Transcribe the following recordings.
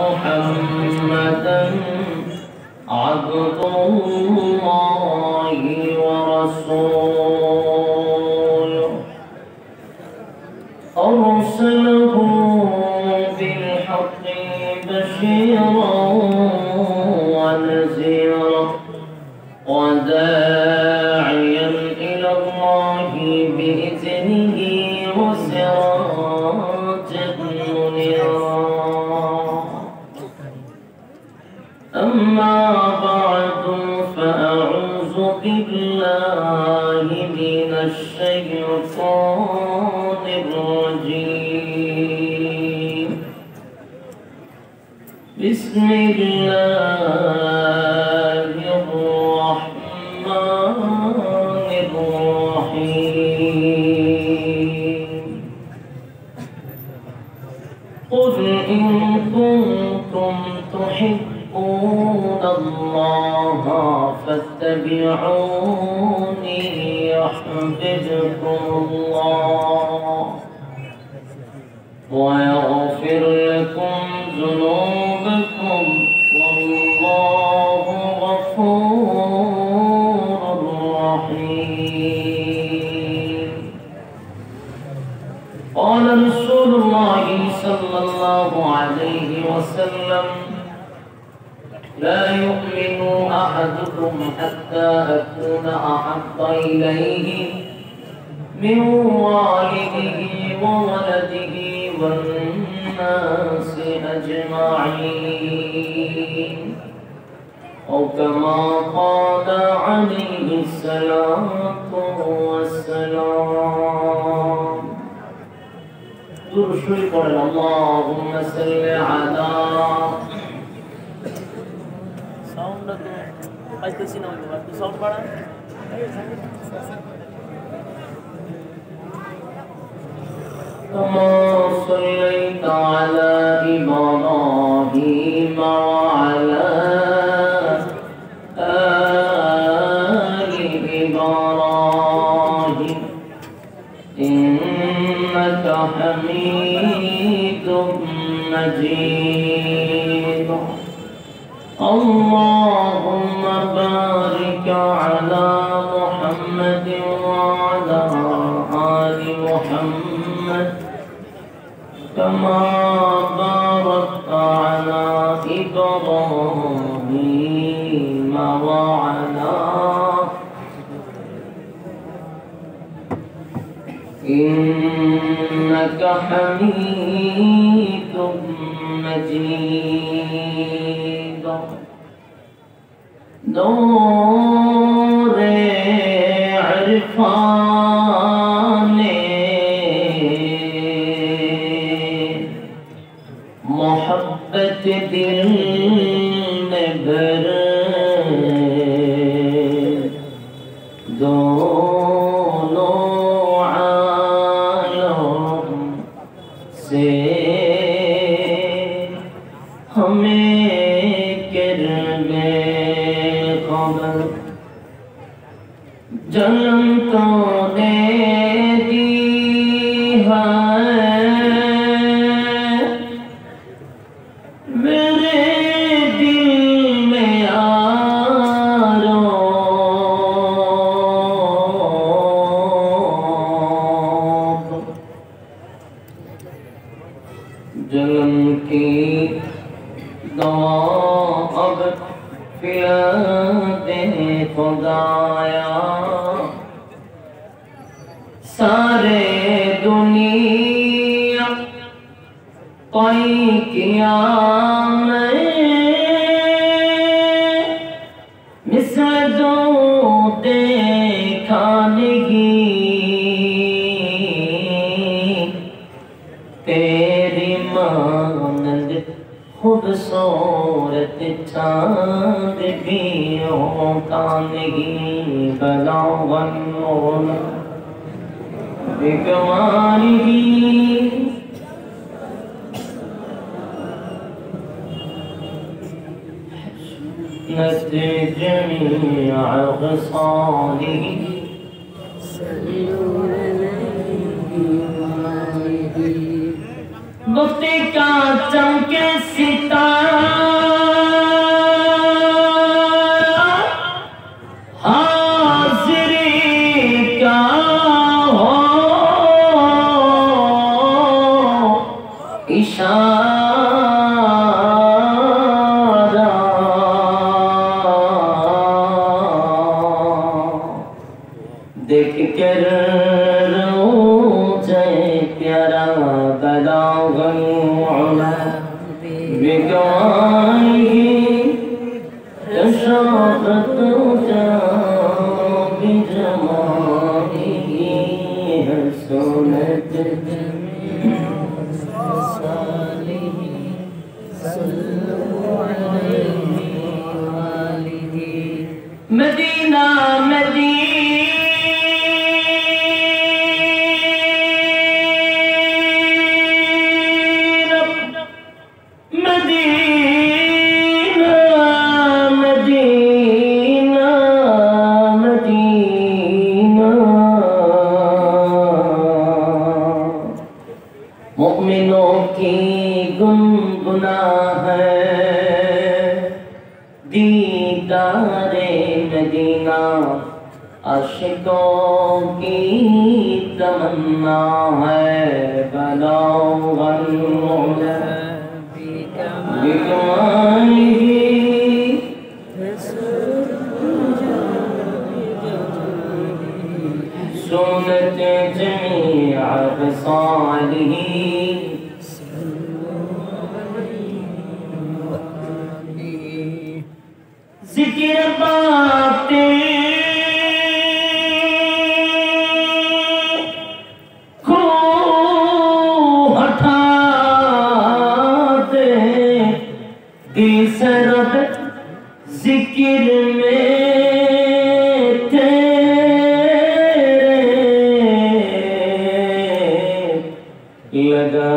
محمدا عبد الله ورسوله أرسله بالحق بشيرا ونذيرا وداعيا إلى الله بإذنه وسراجا منيرا. أما بعد فأعوذ بالله من الشيطان الرجيم. بسم الله الرحمن الرحيم. قل إن كنتم تحبون الله فاتبعوني يحببكم الله ويغفر لكم ذنوبكم والله غفور رحيم. قال رسول الله صلى الله عليه وسلم: لا يؤمن أحدكم حتى أكون أحب إليه من والده وولده والناس أجمعين، أو كما قال عليه الصلاة والسلام. درشوي قول اللهم صل على كما صليت على إبراهيم وعلى آل إبراهيم إنك حميد مجيد. اللهم بارك على محمد وعلى آل محمد كما باركت على إبراهيم وعلى إنك حميد مجيد. نور عرفان محبت دل میں بھر دونوں عالم سے ہمیں کرنے خبر جنم تو دے دی ہے میرے دل میں یارو جنم کی دعا اب پلا دے خدایا سارے دنیا کوئی کیا میں مثل جو دیکھا نہیں تیری مانند خوبصورت چاند بھی ہوتا نہیں بلاغن بگوانی نت جميع خصاله صلوا عليه وآله وقت کا चमके सितारा हाज़िरी क्या हो इशारा देख कर रोज़े प्यारा बलागल उला बिगवाही रशाकत जा बिजमाही हसनत मदीना मुमिनों की गुनगुना है दीदारे मदीना आशिकों की तमन्ना है बलागल उला बिकमालिही सुनत जमीअ ख़सालिही ज़िक्र बातें को हटा दे दिल से रब ज़िक्र में तेरे लगा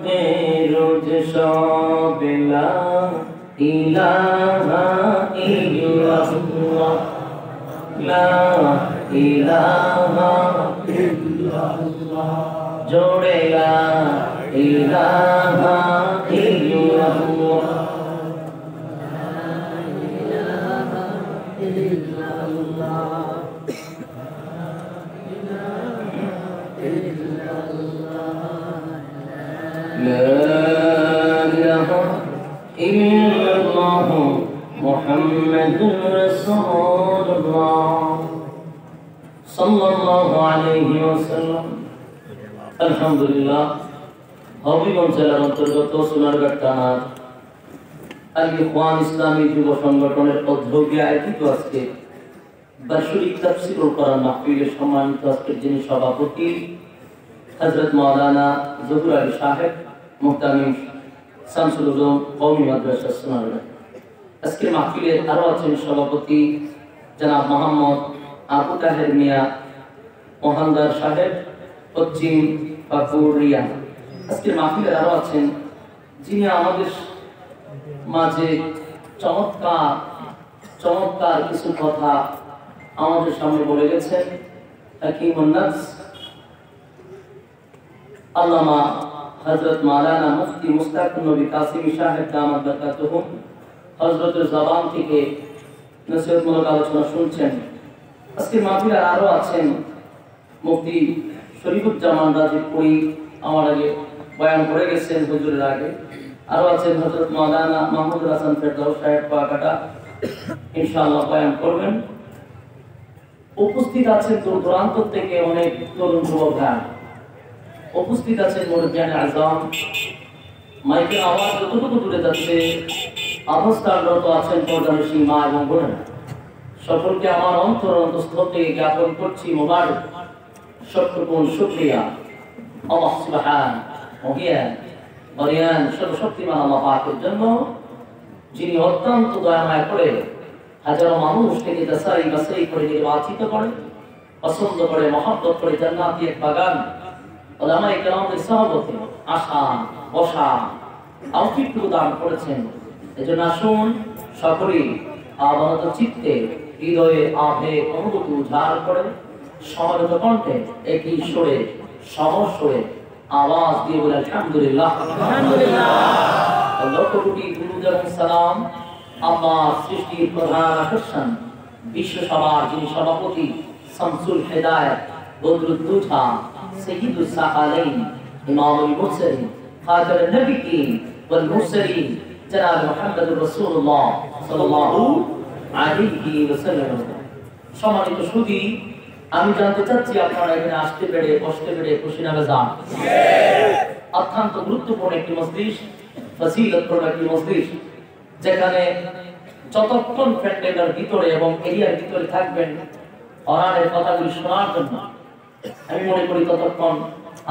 दे रोज़ शब ला इलाहा इल्लल्लाह ला इलाहा इल्लल्लाह जोड़े ला इलाहा इल्लल्लाह मुहम्मदुर रसूलुल्लाह सल्लल्लाहु अलैहि वसल्लम। আলহামদুলিল্লাহ হবিগঞ্জ জেলার অন্তর্গত সোনারগাঁ থানার আল ইখওয়ান ইসলামী যুব সংগঠনের উদ্যোগে আয়োজিত আজকে বার্ষিক তাফসীরুল কোরআন মাহফিলের সম্মানিত আজকের যিনি সভাপতি হযরত মাওলানা জহুর আলী সাহেব মুহতামিম শামসুল উলুম কওমি মাদ্রাসা সোনারগাঁ। আজকের মাহফিলে আরো আছেন সভাপতি জনাব মোহাম্মদ আবু তাহের মিয়া মোহানদার সাহেব পশ্চিম পাকুড়িয়া। আজকের মাহফিলে আরো আছেন যিনি আমাদের মাঝে চমৎকার কিছু কথা আমাদের সামনে বলে গেছেন হাকিমুন নাফস আল্লামা হযরত মাওলানা মুফতি মুস্তাকুর নবী কাসিমি সাহেব দামাত বরকাতুহুম। হযরতের জবান থেকে নসিহতমূলক আলোচনা শুনছেন। আজকের মাহফিলে আরো আছেন মুফতি শরীফুজ্জামান রাজীবপুরী আমার আগে বয়ান করে গেছেন হুজুরের আগে। আরো আছেন হযরত মাওলানা মাহমুদুল হাসান ফেরদৌস সাহেব পাকাটা ইনশাআল্লাহ বয়ান করবেন। উপস্থিত আছেন দূর দূরান্ত থেকে অনেক তরুণ যুবক ভাই, উপস্থিত আছেন মুরব্বিয়ানে আযম। মাইকের আওয়াজ যতটুকু দূরে যাচ্ছে অবস্থানরত আছেন পর্দানশী মা এবং বোনেরা, সকলকে আমার অন্তঃস্থল থেকে জ্ঞাপন করছি মোবারক শতকোটি শুকরিয়া আল্লাহ সুবহানাহু মহিয়ান বরিয়ান সর্বশক্তিমান আল্লাহ পাকের জন্য, যিনি অত্যন্ত দয়াময় করে হাজারো মানুষ থেকে যাচাই বাছাই করে নির্বাচিত করে, পছন্দ করে, মহব্বত করে জান্নাতি এক বাগান উলামায়ে কেরামের সহবতে আসা বসা তৌফিক প্রদান করেছেন। এজন্য আসুন সকলেই আবাদত চিত্তে হৃদয়ে আবেগ অনুভূতি উজাড় করে সমবেত কণ্ঠে একই সুরে সমস্বরে আওয়াজ দিয়ে বলে আলহামদুলিল্লাহ। আলহামদুলিল্লাহ। লক্ষ কোটি দুরূদ এবং সালাম আল্লাহর সৃষ্টির প্রধান আকর্ষণ বিশ্ব সভার যিনি সভাপতি শামসুল হিদায়াত বদরুদ দুজা সাইয়্যিদুস সাকালাইন ইমামুল মুরসালিন খাতামুন নবিয়্যিন ওয়াল মুরসালিন জনাব মুহাম্মদুর রাসূলুল্লাহ সাল্লাল্লাহু আলাইহি ওয়াসাল্লাম। সম্মানিত সুধী, আমি জানতে চাচ্ছি আপনারা এখানে আসতে পেরে বসতে পেরে খুশি না বেজার? অত্যন্ত গুরুত্বপূর্ণ একটি মজলিস, ফজিলতপূর্ণ একটি মজলিস, যেখানে যতক্ষণ প্যান্ডেলের ভিতরে এবং এরিয়ার ভিতরে থাকবেন কোরআনের কথাগুলি শোনার জন্য, আমি মনে করি ততক্ষণ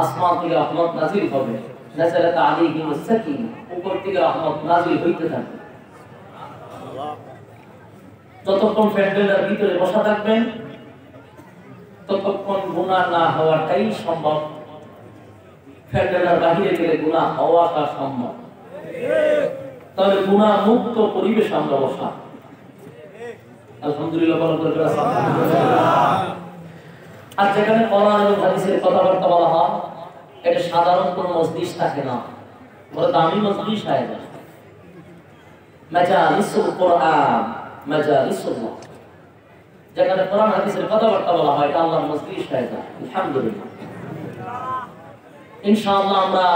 আসমান থেকে রহমত নাজিল হবে, নাযালাত আলাইহিমুস সাকিনা, উপর থেকে রহমত নাজিল হইতে থাকবে। যতক্ষণ প্যান্ডেলের ভিতরে বসা থাকবেন ততক্ষণ গুনাহ না হওয়াটাই সম্ভব। প্যান্ডেলের বাহিরে গেলে গুনাহ হওয়াটা সম্ভব। তবে গুনাহ মুক্ত পরিবেশ আমরা বসা। আলহামদুলিল্লাহ বলা দরকার আছে। আর যেখানে কোরআন এবং হাদিসের কথাবার্তা বলা হয়, এটা সাধারণ কোনো মজলিস থাকে না, বড় দামি মজলিস হয় না। মাজালিসুল কোরআন, মাজালিসুল্লাহ, যেখানে কোরআন হাদিসের কথাবার্তা বলা হয়, এটা আল্লাহর মজলিস হয় না। আলহামদুলিল্লাহ। ইনশাআল্লাহ আমরা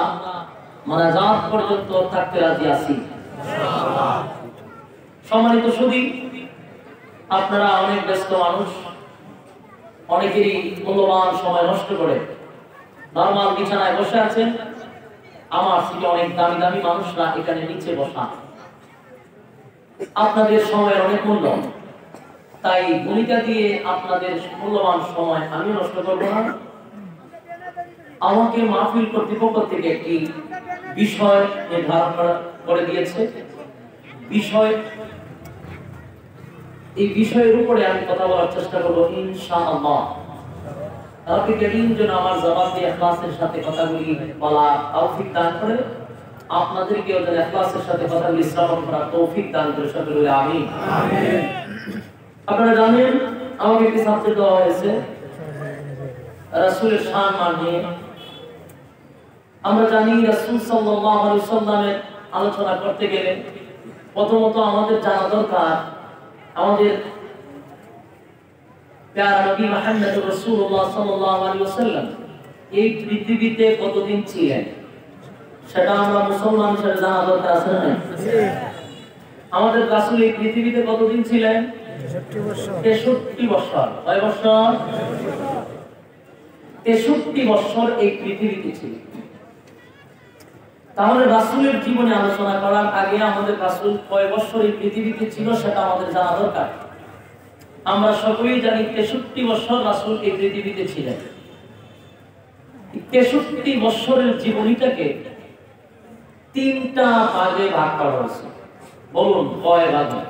মুনাজাত পর্যন্ত থাকতে রাজি আছি ইনশাআল্লাহ। সম্মানিত সুধী, আপনারা অনেক ব্যস্ত মানুষ, অনেকেরই মূল্যবান সময় নষ্ট করে নরমাল বিছানায় বসে আছেন। আমার সিটে অনেক দামি দামি মানুষরা এখানে নিচে বসা। আপনাদের সময়ের অনেক মূল্য, তাই ভূমিকা দিয়ে আপনাদের মূল্যবান সময় আমি নষ্ট করব না। আমাকে মাহফিল কর্তৃপক্ষ থেকে একটি বিষয় নির্ধারণ করে দিয়েছে। এই বিষয়ের উপরে আমি কথা বলার চেষ্টা করব ইনশাআল্লাহ। তারপরে কেদিন যেন আমার জবাব দিয়ে ইখলাসের সাথে কথাগুলি বলা তৌফিক দান করে, আপনাদেরকেও যেন ইখলাসের সাথে কথাগুলি শ্রবণ করার তৌফিক দান করে, সকলে বলে আমিন। আপনারা জানেন আমাকে একটি সাবজেক্ট দেওয়া হয়েছে রাসূলের শান নিয়ে। আমরা জানি রাসূল সাল্লাল্লাহু আলাইহি ওয়াসাল্লামের আলোচনা করতে গেলে প্রথমত আমাদের জানা দরকার আমাদের প্যারা নবী মুহাম্মদুর রাসূলুল্লাহ সাল্লাল্লাহু আলাইহি ওয়াসাল্লাম এই পৃথিবীতে কতদিন ছিলেন, সেটা আমরা মুসলমান হিসেবে জানা দরকার আছে না? আমাদের রাসূল এই পৃথিবীতে কতদিন ছিলেন? 63 বছর। কয় বছর? 63 বছর এই পৃথিবীতে ছিলেন। তাহলে রাসূলের জীবনে আলোচনা করার আগে আমাদের রাসূল কয় বছর এই পৃথিবীতে ছিল সেটা আমাদের জানা দরকার। আমরা সকলেই জানি 63 বছর রাসূল এই পৃথিবীতে ছিলেন। 63 বছরের জীবনীটাকে তিনটা ভাগে ভাগ করা হয়েছে। বলুন কয় ভাগে?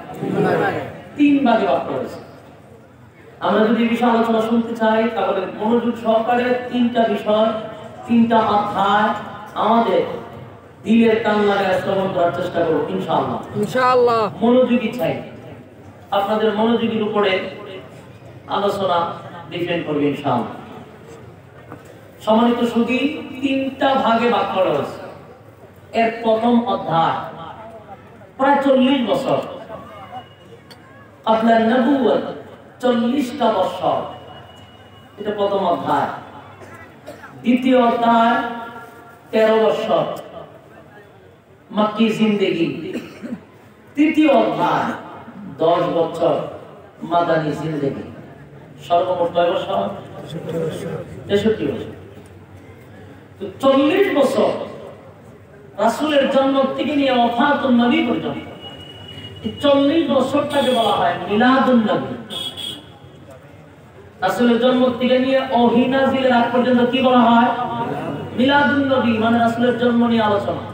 3 ভাগে ভাগ করা হয়েছে। আমরা যদি বিষয় আলোচনা শুনতে চাই তাহলে মনোযোগ সহকারে 3টা বিষয়, 3টা অধ্যায় আমাদের দিলের কান লাগায় শ্রবণ করার চেষ্টা করব ইনশাআল্লাহ। ইনশাআল্লাহ মনোযোগী চাই, আপনাদের মনোযোগীর উপরে আলোচনা ডিপেন্ড করবে ইনশাআল্লাহ। সম্মানিত সুধী, 3টা ভাগে ভাগ করা হয়েছে। এর প্রথম অধ্যায় প্রায় 40 বছর ক্বাবলা নবুওয়াত, 40টা বছর, এটা প্রথম অধ্যায়। দ্বিতীয় অধ্যায় 13 বছর মক্কি জিন্দেগি। তৃতীয় অধ্যায় 10 বছর মাদানী জিন্দেগি। সর্বমোট কয় বছর? 63 বছর। তো 40 বছর রাসূলের জন্ম থেকে নিয়ে ওফাতুন নবী পর্যন্ত, এই 40 বছরটাকে বলা হয় মিলাদুন নবী। রাসূলের জন্ম থেকে নিয়ে ওহী নাযিলের আগ পর্যন্ত কি বলা হয়? মিলাদুন নবী, মানে রাসূলের জন্ম নিয়ে আলোচনা।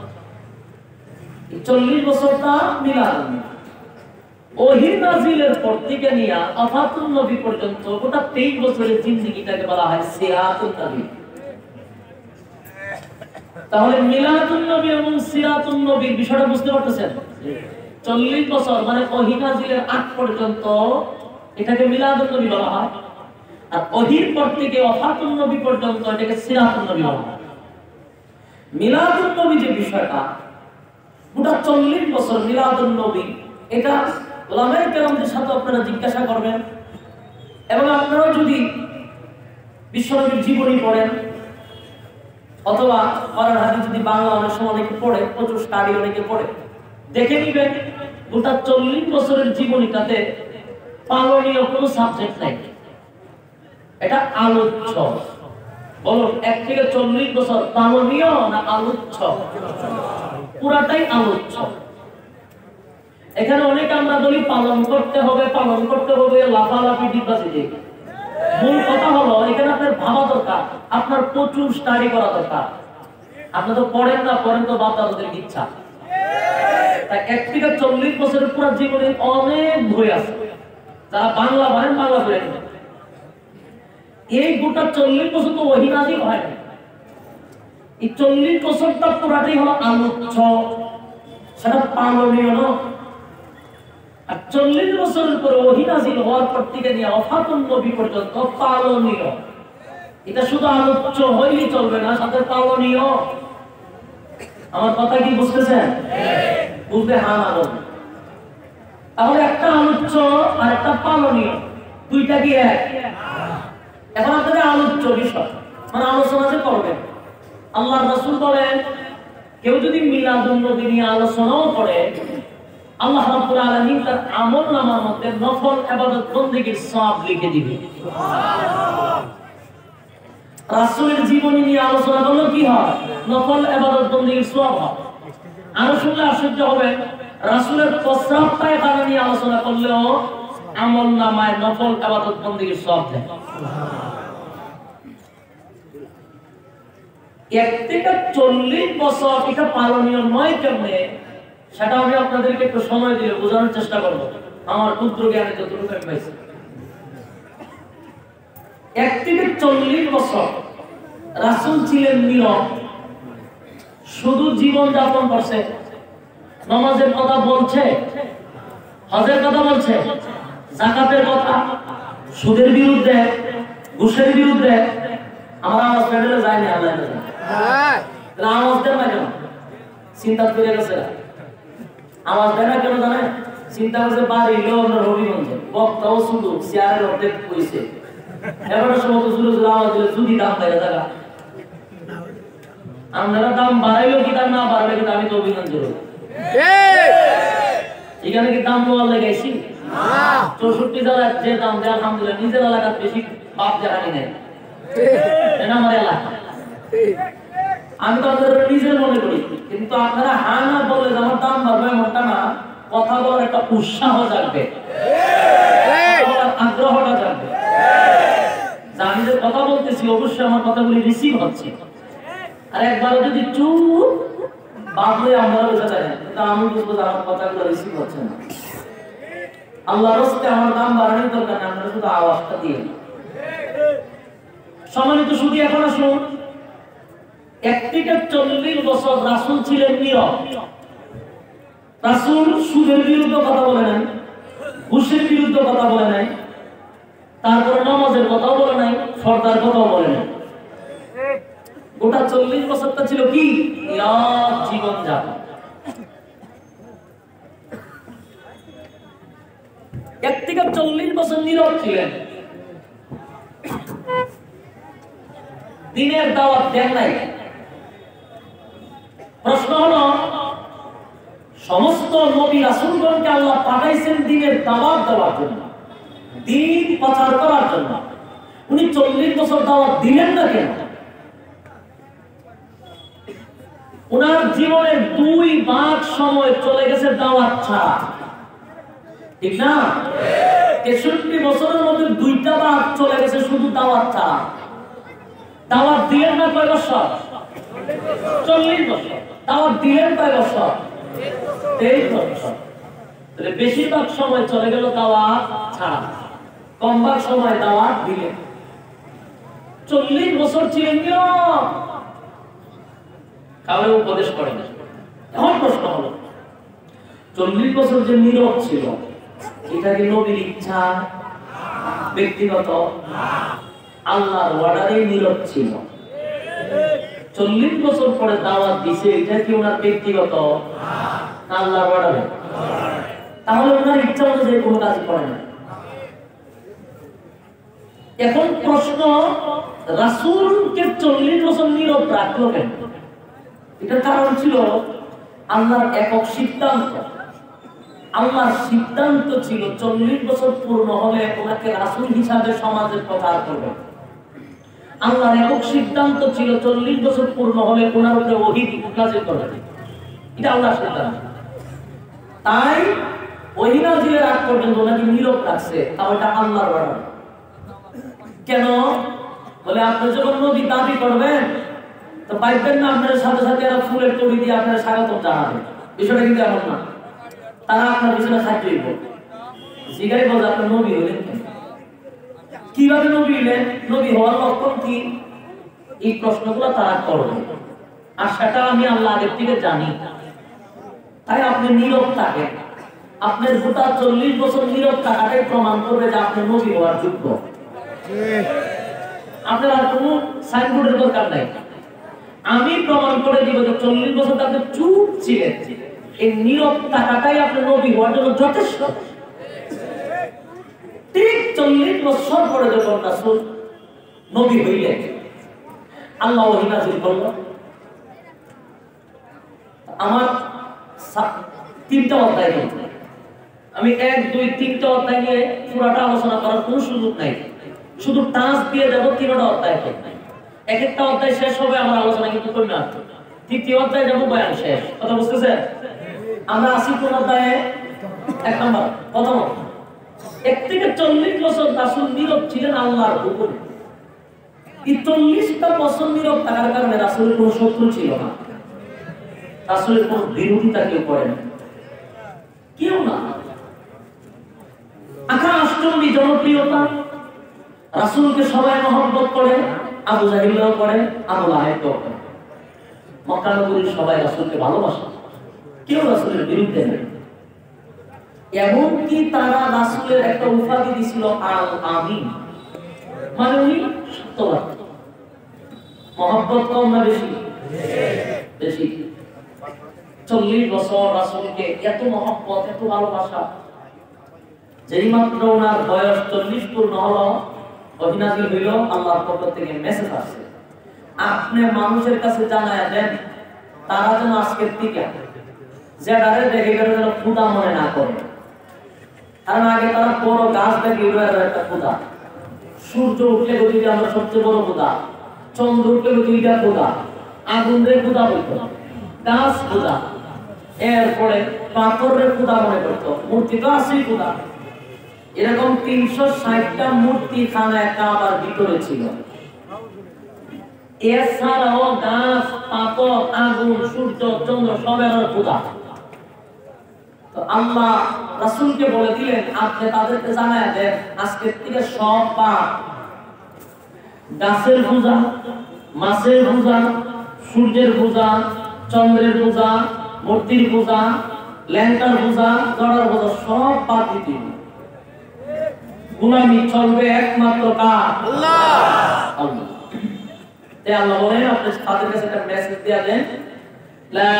40 বছরটা মিলাদুন নবী। ওহী নাযিলের পর থেকে নিয়ে ওফাতুন নবী পর্যন্ত গোটা 23 বছরের জিন্দেগিটাকে বলা হয় সিরাতুন নবী। তাহলে মিলাদুন নবী এবং সিরাতুন নবীর বিষয়টা বুঝতে পারতেছেন? 40 বছর মানে ওহী নাযিলের আগ পর্যন্ত এটাকে মিলাদুন নবী বলা হয়, আর ওহীর পর থেকে ওফাতুন নবী পর্যন্ত এটাকে সিরাতুন নবী বলা হয়। মিলাদুন নবী যে বিষয়টা, গোটা 40 বছর মিলাদুন নবী, এটা উলামায়ে কেরামদের সাথে আপনারা জিজ্ঞাসা করবেন, এবং আপনারা যদি বিশ্বনবীর জীবনী পড়েন অথবা কোরআন হাদিস যদি বাংলা অনেক সময় অনেকে পড়ে, প্রচুর স্টাডি অনেকে পড়ে, দেখে নিবেন গোটা 40 বছরের জীবনীটাতে পালনীয় কোনো সাবজেক্ট নাই। এটা আলোচ্য। বলুন, 1 থেকে 40 বছর পালনীয় না আলোচ্য? পুরাটাই আলোচ্য। এখানে অনেকে আমরা বলি পালন করতে হবে, লাফালাফি ডিব্বাজি দিয়ে। মূল কথা হলো এখানে আপনার ভাবা দরকার, আপনার প্রচুর স্টাডি করা দরকার। আপনি তো পড়েন না, পড়েন তো বাপ দাদাদের ইচ্ছা। তাই 1 থেকে 40 বছরের পুরো জীবনে অনেক বই আছে, যারা বাংলা পড়েন বাংলা পড়েন। এই গোটা 40 বছর তো ওহী নাযিল হয় না। এই 40 বছরটা পুরাটাই হলো আলোচ্য, সেটা পালনীয় না। আর 40 বছরের পরে ওহী নাযিল হওয়ার পর থেকে নিয়ে ওফাতুন নবী পর্যন্ত পালনীয়। এটা শুধু আলোচ্য হইলেই চলবে না, সাথে পালনীয়। আমার কথা কি বুঝতেছেন? বুঝতে হ্যাঁ না বলুন। তাহলে একটা আলোচ্য আর একটা পালনীয়, দুইটা কি এক? এখন আপনাদের আলোচ্য বিষয় মানে আলোচনা যে করবেন, আল্লাহর রাসূল বলেন কেউ যদি মিলাদুন নবী নিয়ে আলোচনাও করে, আল্লাহ রাব্বুল আলামিন তার আমলনামার মধ্যে নফল ইবাদত বندگির সওয়াব লিখে দিবে। সুবহানাল্লাহ। রাসূলের জীবনী নিয়ে আলোচনা করলে কি হয়? নফল ইবাদত বندگির সওয়াব হয়। আর শুনলে আশ্চর্য হবে, রাসূলের প্রস্রাব পায়খানা নিয়ে আলোচনা করলেও আমলনামায় নফল ইবাদত বندگির সওয়াব দেয়। সুবহানাল্লাহ। 1 থেকে 40 বছর এটা পালনীয় নয় কেমনে, সেটা আমি আপনাদেরকে একটু সময় দিয়ে বোঝানোর চেষ্টা করব, আমার ক্ষুদ্র জ্ঞানে যতটুকু আমি পাইছি। 1 থেকে 40 বছর রাসূল ছিলেন নীরব, শুধু জীবন যাপন করছে। নামাজের কথা বলছে, হজের কথা বলছে, যাকাতের কথা, সুদের বিরুদ্ধে, ঘুষের বিরুদ্ধে। আমরা আওয়াজ পেলে যাই না, আল্লাহ জানে। আওয়াজ দেন না কেন? চিন্তা করে গেছে। আওয়াজ দেয় না কেন জানেন? চিন্তা করছে বাড়ি লোন রবিগঞ্জে বক্তাও শুধু চেয়ারের অর্ধেক কইছে, এবারের সময় তো জুড়ে জুড়ে আওয়াজ দিলে যদি দাম দেয় টাকা, আপনারা দাম বাড়াইলো কি দাম না বাড়াইলো কি, আমি তো অভিগঞ্জ এখানে কি দাম দেওয়ার লেগেছি? 64 জেলার যে দাম দেয় আলহামদুলিল্লাহ, নিজের এলাকার বেশি বাপ দেখানি নেই, এটা আমার এলাকা। আমি তো আপনাদের নিজের মনে করি, কিন্তু আপনারা হ্যাঁ না বললে আমার দাম বাড়বে এমনটা না, কথা বলার একটা উৎসাহ জাগবে, আগ্রহটা জাগবে। আমি যে কথা বলতেছি অবশ্যই আমার কথাগুলি রিসিভ হচ্ছে। আর একবার যদি চুপ বাদলে আমরা বোঝা যায় না, কিন্তু আমি বুঝবো যে আমার কথাগুলো রিসিভ হচ্ছে না। আল্লাহর রাস্তে আমার দাম বাড়ানোর দরকার নেই, আমরা শুধু আওয়াজটা দিয়ে। সম্মানিত শুধু এখন আসুন, 1 থেকে 40 বছর রাসূল ছিলেন নীরব। রাসূল সুদের বিরুদ্ধে কথা বলে নাই, ঘুষের বিরুদ্ধে কথা বলে নাই, তারপরে নামাজের কথাও বলে নাই, ফরদার কথাও বলে নাই। গোটা 40 বছরটা ছিল কি? নীরব জীবন যাপন। 1 থেকে 40 বছর নীরব ছিলেন, দিনের দাওয়াত দেন নাই। প্রশ্ন হলো, সমস্ত নবী রাসূলগণকে আল্লাহ পাঠাইছেন দিনের দাওয়াত দেওয়ার জন্য, দিন প্রচার করার জন্য। উনি 40 বছর দাওয়াত দিলেন না কেন? ওনার জীবনের 2 ভাগ সময় চলে গেছে দাওয়াত ছাড়া, ঠিক না? 63 বছরের মধ্যে 2টা ভাগ চলে গেছে শুধু দাওয়াত ছাড়া। দাওয়াত দিলেন না কয় বছর? 40 বছর। দাওয়াত দিলেন কয় বছর? 23 বছর। তাহলে বেশিরভাগ সময় চলে গেল দাওয়াত ছাড়া, কম ভাগ সময় দাওয়াত দিলেন। 40 বছর ছিলেন নীরব, কাউকে উপদেশ করেন না। এখন প্রশ্ন হলো, 40 বছর যে নীরব ছিল, এটা কি নবীর ইচ্ছা, ব্যক্তিগত? আল্লাহর অর্ডারে নীরব ছিল। 40 বছর পরে দাওয়াত দিছে, এটা কি ওনার ব্যক্তিগত না আল্লাহর অর্ডারে? তাহলে ওনার ইচ্ছা অনুযায়ী কোনো কাজ করে না। এখন প্রশ্ন, রাসূলকে 40 বছর নীরব রাখলো কেন? এটার কারণ ছিল আল্লাহর একক সিদ্ধান্ত। আল্লাহর সিদ্ধান্ত ছিল 40 বছর পূর্ণ হলে ওনাকে রাসূল হিসাবে সমাজে প্রচার করবে। আল্লাহর একক সিদ্ধান্ত ছিল 40 বছর পূর্ণ হলে ওনার উপরে ওহী নাযিল করবে। এটা আল্লাহর সিদ্ধান্ত। তাই ওহী নাযিলের আগ পর্যন্ত ওনাকে নীরব রাখছে, তাও এটা আল্লাহর অর্ডার। কেন? বলে আপনি যখন নবী দাবি করবেন তো পাইবেন না আপনার সাথে সাথে এরা ফুলের তরি দিয়ে আপনার স্বাগত জানাবে। বিষয়টা কিন্তু এমন না। তারা আপনার পিছনে সাহায্য করব। জিগাই বলে আপনি নবী হলেন কেন? কিভাবে নবী হলেন? নবী হওয়ার লক্ষণ কি? এই প্রশ্নগুলো তারা করবে। আর সেটা আমি আল্লাহ আগের থেকে জানি। তাই আপনি নীরব থাকেন। আপনার গোটা 40 বছর নীরব থাকাটাই প্রমাণ করবে যে আপনি নবী হওয়ার যোগ্য। আপনার আর কোনো সাইনবোর্ডের দরকার নাই। আমি প্রমাণ করে দিব যে 40 বছর আপনি চুপ ছিলেন, এই নীরব থাকাটাই আপনার নবী হওয়ার জন্য যথেষ্ট। ঠিক 40 বছর পরে যখন রাসূল নবী হইলেন, আল্লাহ ওহী নাযিল করলেন। আমার 3টা অধ্যায় নিয়ে আমি 1, 2, 3টা অধ্যায় নিয়ে পুরোটা আলোচনা করার কোনো সুযোগ নাই। শুধু টাচ দিয়ে যাব 3টা অধ্যায়। এক একটা অধ্যায় শেষ হবে আমার আলোচনা কিন্তু কমে আসবে। 3টি অধ্যায় যাব বয়ান শেষ। কথা বুঝতেছেন? আমরা 80 অধ্যায়ে 1 নম্বর প্রথম 1 থেকে 40 বছর রাসূল নীরব ছিলেন আল্লাহর হুকুমে। এই 40টা বছর নীরব থাকার কারণে রাসূলের কোনো শত্রু ছিল না, রাসূলের কোনো বিরোধিতা কেউ করে না, কেউ না। আকাশচুম্বী জনপ্রিয়তা, রাসূলকে সবাই মহব্বত করে, আবু জাহিলও করে, আবু লাহাবও করে। মক্কা নগরীর সবাই রাসূলকে ভালোবাসে, কেউ রাসূলের বিরুদ্ধে নেই। এমনকি তারা রাসূলের একটা উপাধি দিছিল আল আমিন, মানে উনি সত্যবাদী। মহব্বত কম না বেশি? বেশি। 40 বছর রাসূলকে এত মহব্বত, এত ভালোবাসা। যেই মাত্র ওনার বয়স 40 পূর্ণ হলো, ওহী নাযিল হইল, আল্লাহর পক্ষ থেকে মেসেজ আসছে, আপনি মানুষের কাছে জানায়া দেন তারা যেন আজকের থেকে যেটারে দেখে গেলে যেন ক্ষুধা মনে না করে। কারণ আগে তারা বড় গাছ দেখে একটা ক্ষুধা, সূর্য উঠলে গতি আমরা সবচেয়ে বড় ক্ষুধা, চন্দ্র উঠলে গতিটা ক্ষুধা, আগুন রে ক্ষুধা বলতো, গাছ ক্ষুধা, এরপরে পাথরের ক্ষুধা মনে করতো, মূর্তি তো আসেই ক্ষুধা। এরকম 360টা মূর্তি খানায় কাবার ভিতরে ছিল। এছাড়াও গাছ, পাথর, আগুন, সূর্য, চন্দ্র সবের ক্ষুধা। তো আল্লাহ রাসূলকে বলে দিলেন, আপনি তাদেরকে জানায় দেন আজকের থেকে সব পাপ, গাছের পূজা, মাছের পূজা, সূর্যের পূজা, চন্দ্রের পূজা, মূর্তির পূজা, ল্যাংটার পূজা, জড়ার পূজা সব বাদ দিতে। গোলামি চলবে একমাত্র কার? আল্লাহ। আল্লাহ। তাই আল্লাহ বলেন, আপনি তাদের কাছে একটা মেসেজ দিয়ে দেন, লা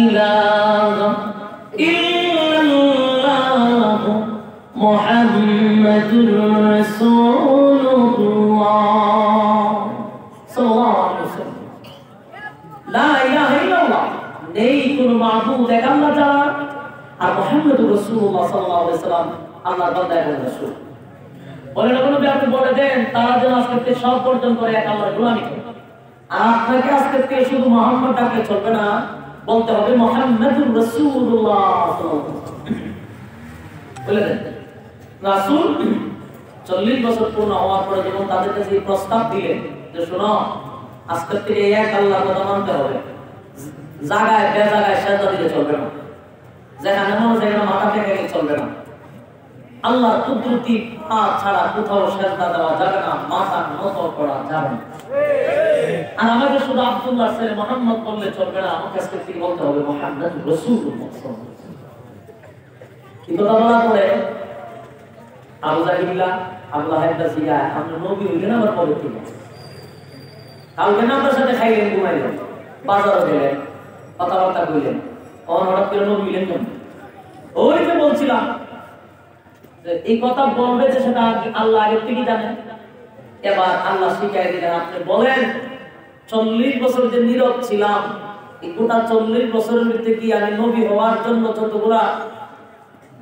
ইলাহা ইল্লাল্লাহ মুহাম্মাদুর রাসূলুল্লাহ সাল্লাল্লাহু আলাইহি ওয়াসাল্লাম। লা ইলাহা ইল্লাল্লাহ, নেই কোন মাবুদ এক আল্লাহ ছাড়া, আর মুহাম্মাদুর রাসূলুল্লাহ সাল্লাল্লাহু আলাইহি ওয়াসাল্লাম আল্লাহর বান্দা এবং রাসূল। বলেন নবী, আপনি বলে দেন তারা যেন আজকে থেকে সব বর্জন করে এক আল্লাহর গোলামি করে। আর আপনাকে আজকে থেকে শুধু মুহাম্মদ ডাকলে চলবে না, বলতে হবে মুহাম্মাদুর রাসূলুল্লাহ সাল্লাল্লাহু আলাইহি ওয়াসাল্লাম। বলে দেন। রাসূল 40 বছর পূর্ণ হওয়ার পরে যখন তাদের কাছে এই প্রস্তাব দিলেন যে শোনো, আজকে থেকে এক আল্লাহর কথা মানতে হবে, জায়গায় বেজায়গায় সেজদা দিলে চলবে না, যেখানে মনে যেখানে মাথা টেকে গেলে চলবে না, আল্লাহর কুদরতি হাত ছাড়া কোথাও সেজদা দেওয়া যাবে না, মাথা নত করা যাবে না। আর আমাকে শুধু আব্দুল্লাহ ছেলে মুহাম্মদ বললে চলবে না, আমাকে আজকে থেকে বলতে হবে মুহাম্মাদুর রাসূলুল্লাহ সাল্লাল্লাহু আলাইহি ওয়াসাল্লাম। কি কথা বলার পরে আবু জাহিল, আবু লাহাব জিজ্ঞাসা, আপনি নবী হইলেন আবার কবে থেকে? কালকে না আপনার সাথে খাইলেন, ঘুমাইলেন, বাজারে গেলেন, কথাবার্তা কইলেন, হঠাৎ করে নবী মিলেন কেন? ওই যে বলছিলাম এই কথা বলবে যে সেটা আল্লাহ আগের থেকে জানেন। এবার আল্লাহ শিখাই দিলেন, আপনি বলেন 40 বছর যে নীরব ছিলাম, এই গোটা 40 বছরের মধ্যে কি আমি নবী হওয়ার জন্য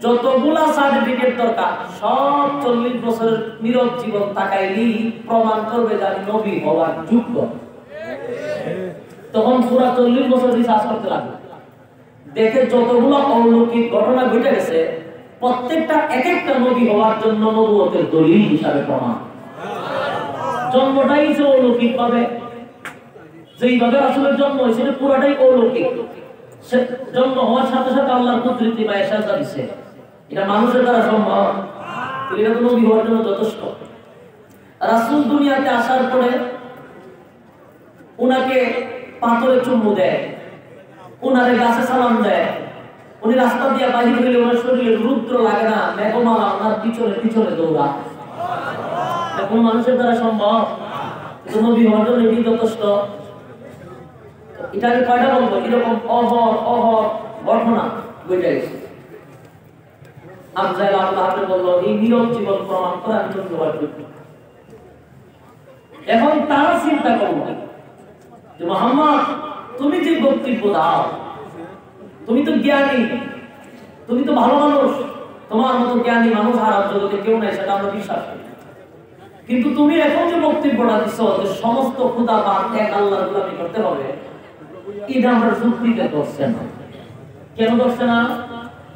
যতগুলা সার্টিফিকেট দরকার সব 40 বছরের নীরব জীবন তাকাইলি প্রমাণ করবে যে আমি নবী হওয়ার যোগ্য। তখন পুরা 40 বছর রিসার্চ করতে লাগবে, দেখে যতগুলো অলৌকিক ঘটনা ঘটে গেছে প্রত্যেকটা এক একটা নবী হওয়ার জন্য নবুয়তের দলিল হিসাবে প্রমাণ। জন্মটাই যে অলৌকিক ভাবে, যেইভাবে রাসূলের জন্ম হয়েছিল পুরাটাই অলৌকিক। জন্ম হওয়ার সাথে সাথে আল্লাহর কুদরতি মায়ের সাজদা দিছে, এটা মানুষের দ্বারা সম্ভব? এটা তো নবী হওয়ার জন্য যথেষ্ট। রাসূল দুনিয়াতে আসার পরে উনাকে পাথরে চুম্বু দেয়, উনারে গাছে সালাম দেয়, উনি রাস্তা দিয়ে বাহির হইলে ওনার শরীরে রুদ্র লাগে না, মেঘমালা ওনার পিছনে পিছনে দৌড়া। কোন মানুষের দ্বারা সম্ভব? নবী হওয়ার জন্য এটি যথেষ্ট। এটা আমি কয়টা বলবো, এরকম অহর ঘটনা বইটা গেছে। আফজাল আল্লাহ বলল এই নীরব জীবন প্রমাণ করে আমি নবী হওয়ার যোগ্য। এখন তারা চিন্তা করলো যে মুহাম্মদ তুমি যে বক্তব্য দাও, তুমি তো জ্ঞানী, তুমি তো ভালো মানুষ, তোমার মতো জ্ঞানী মানুষ আরব জগতে কেউ নাই, সেটা আমরা বিশ্বাস করি। কিন্তু তুমি এখন যে বক্তব্যটা দিচ্ছ যে সমস্ত খোদা বাদ এক আল্লাহর গোলামি করতে হবে, এটা আমরা যুক্তিতে ধরছে না। কেন ধরছে না?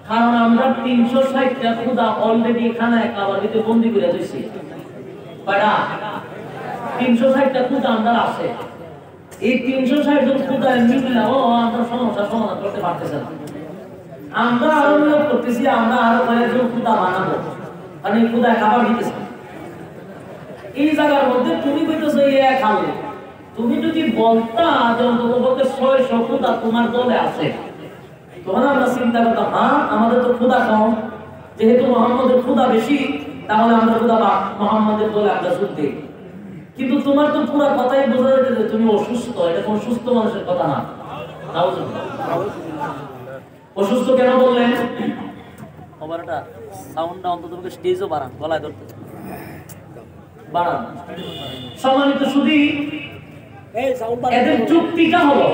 কারণ আমরা 360টা খোদা অলরেডি খানায় কাবার ভিতরে বন্দী করে দিয়েছি। কয়টা? 360টা খোদা আমরা আছে। এই 360 জন খোদা মিলে আমরা সমস্যার সমাধান করতে পারতেছে না। আমরা আরো নিয়োগ করতেছি, আমরা আরো কয়েকজন খোদা বানাবো, কারণ এই খোদা খাবার দিতেছে। এই জায়গার মধ্যে তুমি কইতেছো এক আল্লাহ, তুমি যদি বলতা যে অন্তত 600 খোদা তোমার দলে আছে, তখন আমরা চিন্তা করতাম হ্যাঁ আমাদের তো খোদা কম, যেহেতু মুহাম্মদের খোদা বেশি তাহলে আমরা খোদা বা মুহাম্মদের দলে আমরা যোগ দিই। কিন্তু তোমার তো পুরো কথাই বোঝা যাচ্ছে যে তুমি অসুস্থ, এটা কোন সুস্থ মানুষের কথা না। অসুস্থ কেন বললেন? ওভারটা সাউন্ডটা অন্তত স্টেজও বাড়ান, গলায় ধরতে বাড়ান। সম্মানিত শুধু এদের যুক্তিটা হলো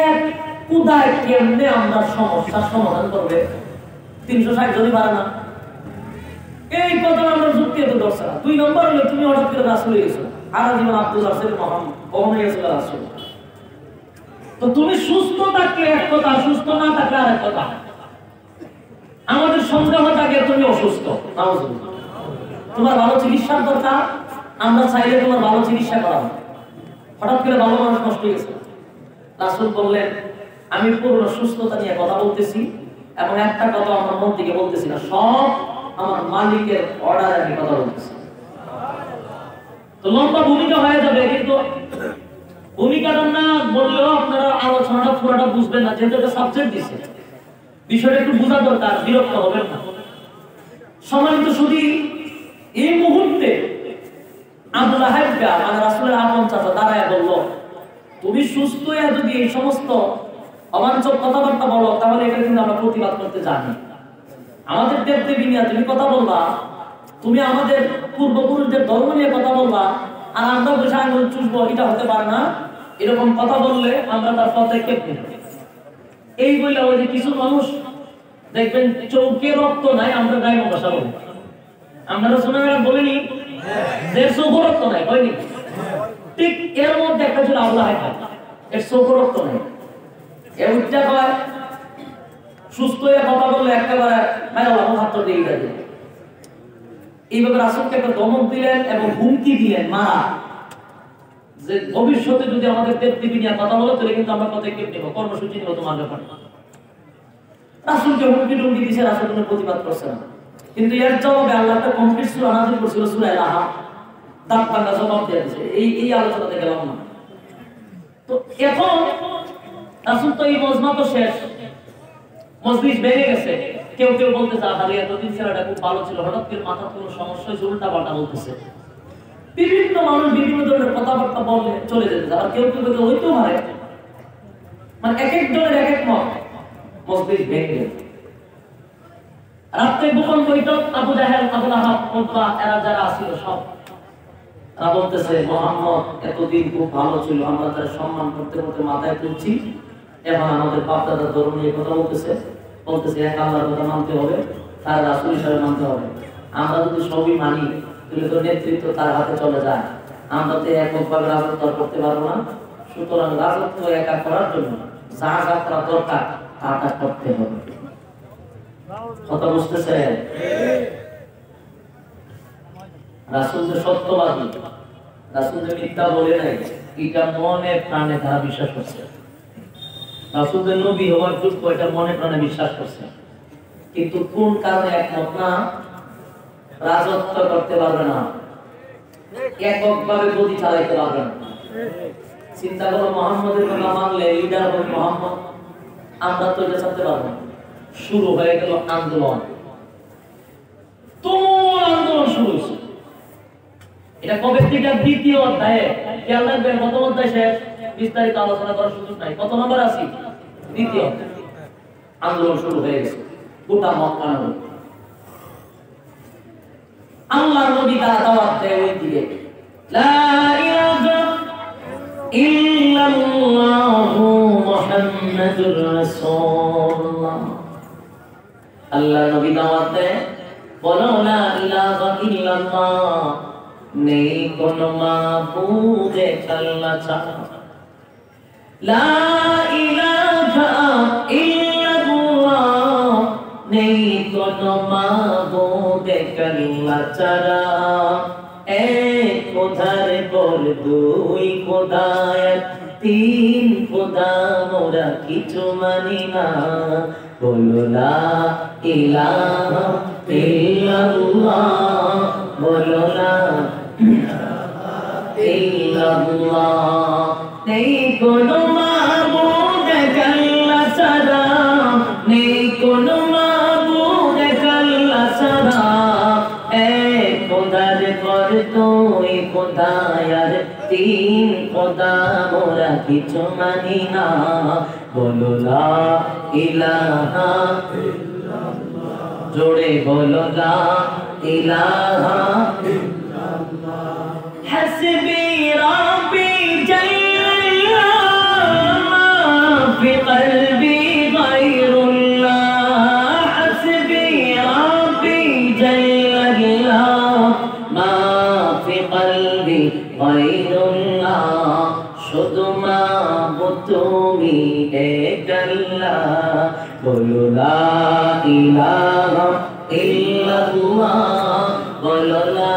এক খোদায় কেমনে আমরা সমস্যার সমাধান করবে? 360 জনই পারে না, এই কথা আমরা যুক্তি এত দরকার। 2 নম্বর হলো তুমি হঠাৎ করে রাসূল হয়ে গেছো, আর জীবন আব্দুল রাসূল মুহাম্মদ কখনো গেছিল রাসূল। তো তুমি সুস্থ থাকলে এক কথা, সুস্থ না থাকলে আরেক কথা। আমাদের সন্দেহ থাকে তুমি অসুস্থ, নাউজুবিল্লাহ। তোমার ভালো চিকিৎসার দরকার, আমরা চাইলে তোমার ভালো চিকিৎসা করাবো। হঠাৎ করে ভালো মানুষ নষ্ট হয়ে গেছে। রাসূল বললেন আমি পূর্ণ সুস্থতা নিয়ে কথা বলতেছি এবং একটা কথা আমার মন থেকে বলতেছি না, সব আমার মালিকের অর্ডারে আমি কথা বলতেছি। তো লম্বা ভূমিকা হয়ে যাবে, কিন্তু ভূমিকাটা না বললেও আপনারা আলোচনাটা পুরোটা বুঝবেন না, যেহেতু এটা সাবজেক্ট দিছে, বিষয়টা একটু বোঝা দরকার, বিরক্ত হবেন না। সম্মানিত শুধু এই মুহূর্তে আবু লাহাবটা মানে রাসূলের আপন চাচা দাঁড়ায় বলল তুমি সুস্থ হয়ে যদি এই সমস্ত অবাঞ্ছক কথাবার্তা বলো তাহলে এটা কিন্তু আমরা প্রতিবাদ করতে জানি। আমাদের দেবদেবী নিয়ে তুমি কথা বলবা, তুমি আমাদের পূর্বপুরুষদের ধর্ম নিয়ে কথা বলবা, আর আমরা বসে আঙুল চুষবো, এটা হতে পারে না। এরকম কথা বললে আমরা তার পদক্ষেপ নেব। এই বললে ওই যে কিছু মানুষ দেখবেন চৌকে রক্ত নাই, আমরা গায়ে ভাষা বলি। আমরা শোনাবেন বলিনি যে চৌক রক্ত নাই, হয়নি? ঠিক এর মধ্যে একটা ছিল আল্লাহ, এর চৌক রক্ত নাই। এইটা কয় সুস্থ হয়ে কথা বললে একেবারে হাত দিয়ে দেবে। এইভাবে রাসূলকে একটা দমন দিলেন এবং হুমকি দিলেন মারা, যে ভবিষ্যতে যদি আমাদের দেবদেবী নিয়ে কথা বলো তাহলে কিন্তু আমরা পদক্ষেপ নেব, কর্মসূচি নেব তোমার ব্যাপারে। রাসূলকে হুমকি টুমকি দিয়েছে, রাসূল কোনো প্রতিবাদ করছে না। কিন্তু এর জবাবে আল্লাহ একটা কমপ্লিট সূরা নাযিল করেছিল, সূরা আল-আহা, দাঁত ভাঙা জবাব দিয়ে দিয়েছে। এই আলোচনাতে গেলাম না। তো এখন রাসূল তো এই মজমা তো শেষ, মজলিস ভেঙে গেছে। কেউ কেউ বলতেছে আরে এতদিন ছেলেটা খুব ভালো ছিল, হঠাৎ করে মাথার কোনো সমস্যা হয়েছে, উল্টা পাল্টা বলতেছে। বিভিন্ন মানুষ বিভিন্ন ধরনের কথাবার্তা বললে চলে যেতে, আর কেউ কেউ হইতেও পারে, মানে এক এক জনের এক এক মত, মসজিদ ভেঙে গেছে। রাত্রে গোপন বৈঠক, আবু জাহেল, আবু লাহাব, উতবা এরা যারা আসিল সব তারা বলতেছে মুহাম্মদ এতদিন খুব ভালো ছিল, আমরা তার সম্মান করতে করতে মাথায় তুলছি, এখন আমাদের বাপ দাদার ধর্ম নিয়ে কথা বলতেছে এক আল্লাহর কথা মানতে হবে, তার রাসূল হিসেবে মানতে হবে। আমরা যদি সবই মানি তাহলে তো নেতৃত্ব তার হাতে চলে যায়, আমরা তো এককভাবে রাজত্ব করতে পারবো না। সুতরাং রাজত্ব একা করার জন্য যা যা করা দরকার তা তা করতে হবে। কথা বুঝতেছে? রাসূল যে সত্যবাদী, রাসূল যে মিথ্যা বলে নাই, এটা মনে প্রাণে তারা বিশ্বাস করছে। রাসূল যে নবী হওয়ার যোগ্য এটা মনে প্রাণে বিশ্বাস করছে, কিন্তু কোন কারণে একমত না? রাজত্ব করতে পারবে না, এককভাবে গদি চালাইতে পারবে না। চিন্তা করো, মুহাম্মদের কথা মানলে লিডার হবে মুহাম্মদ, আমরা তো এটা চালাতে পারবো না। শুরু হয়ে গেল আন্দোলন, তুমুল আন্দোলন শুরু হয়েছে। এটা কবে থেকে? দ্বিতীয় অধ্যায়ে। খেয়াল রাখবেন, কত অধ্যায় শেষ, বিস্তারিত আলোচনা করার সুযোগ নাই। কত নম্বর আছি? দ্বিতীয়। আন্দোলন শুরু হয়ে গেছে গোটা মক্কা নগরী। আল্লাহর নবী তারা দাওয়াত দেয় ওই দিকে, লা ইলাহা ইল্লাল্লাহু মুহাম্মাদুর রাসূলুল্লাহ। আল্লাহর নবী দাওয়াত দেয়, বলো লা ইলাহা ইল্লাল্লাহ, নেই কোনো মাবুদ এক আল্লাহ ছাড়া। লা ইলাহা ইল্লাল্লাহ, নেই কোনো মাবুদ এক আল্লাহ ছাড়া। এক খোদার পর দুই খোদা, তিন খোদা মোরা কিছু মানি না। বলো লা ইলাহা ইল্লাল্লাহ, বলো লা ইল্লাল্লাহ, নেই কোনো মাবুদ এক আল্লাহ ছাড়া, নেই কোনো মাবুদ এক আল্লাহ ছাড়া। এক খোদার পর দুই খোদা, আর তিন খোদা মোরা কিছু মানি না। বলো লা ইলাহা ইল্লাল্লাহ, জোরে বলো লা ইলাহা ইল্লাল্লাহ। হাসবি রাব্বি জাল্লাল্লাহ, মা ফি কলবি গায়রুল্লাহ। হাসবি রাব্বি জাল্লাল্লাহ, মা ফি কলবি গায়রুল্লাহ। শুধু মাবুদ তুমি এক আল্লাহ। বলো লা ইলাহা ইল্লাল্লাহ, বলো লা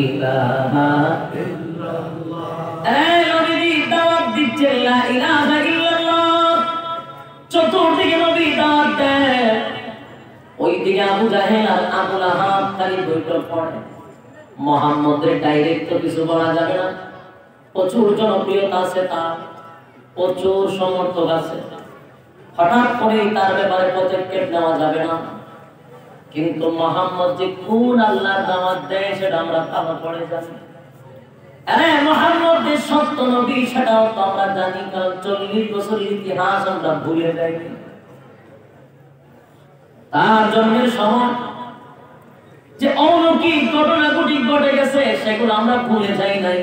ইলাহা ইল্লাল্লাহ। এই নবী দাওয়াত দিচ্ছেন লা ইলাহা ইল্লাল্লাহ, চতুর্দিকে নবী দাওয়াত দেন। ওইদিকে আবু জাহেল আর আবু লাহাব খালি বৈঠক করে। মুহাম্মদের ডাইরেক্ট তো কিছু বলা যাবে না, প্রচুর জনপ্রিয়তা আছে, তার প্রচুর সমর্থক আছে, হঠাৎ করে তার ব্যাপারে পদক্ষেপ নেওয়া যাবে না। কিন্তু মুহাম্মদ যে কোন আল্লাহর দাওয়াত দেয় সেটা আমরা ভালো করে জানি। আরে মুহাম্মদ যে সত্য নবী সেটাও তো আমরা জানি, কারণ 40 বছরের ইতিহাস আমরা ভুলে যাইনি। তার জন্মের সময় যে অলৌকিক ঘটনাগুলি ঘটে গেছে সেগুলো আমরা ভুলে যাই নাই।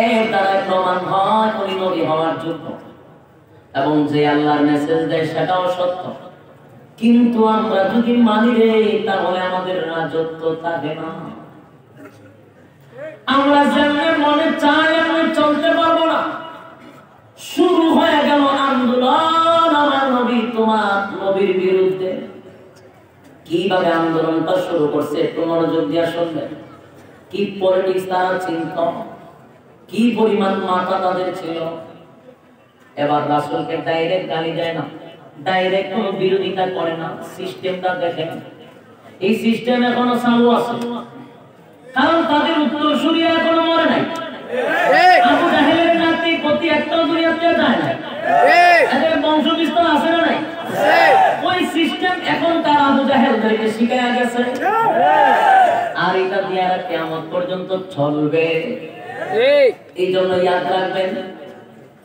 এর দ্বারা প্রমাণ হয় উনি নবী হওয়ার যোগ্য, এবং যে আল্লাহর মেসেজ দেয় সেটাও সত্য। কিন্তু আমরা যদি মানি রে, তাহলে আমাদের রাজত্ব থাকে না। আমরা যেমন মনে চাই এমন চলতে পারবো না। শুরু হয়ে গেল আন্দোলন আমার নবী তোমার নবীর বিরুদ্ধে। কিভাবে আন্দোলনটা শুরু করছে একটু মনোযোগ দিয়ে শুনবেন। কি পলিটিক্স তারা চিন্ত, কি পরিমাণ মাথা তাদের ছিল। এবার রাসূলকে ডাইরেক্ট গালি দেয় না, ডাইরেক্ট কোনো বিরোধিতা করে না, সিস্টেমটা দেখেন। এই সিস্টেম এখনো চালু আছে, কারণ তাদের উত্তরসূরি এখনো মরে নাই। আবু জাহেলের নাতি প্রতি একটাও দুনিয়াতে যায় না, এদের বংশ বিস্তার আছে না নাই? ওই সিস্টেম এখন তার আবু জাহেলদেরকে শিখায়া গেছে। আর আর এটা দিয়ে কিয়ামত পর্যন্ত চলবে। এই জন্য ইয়াদ রাখবেন,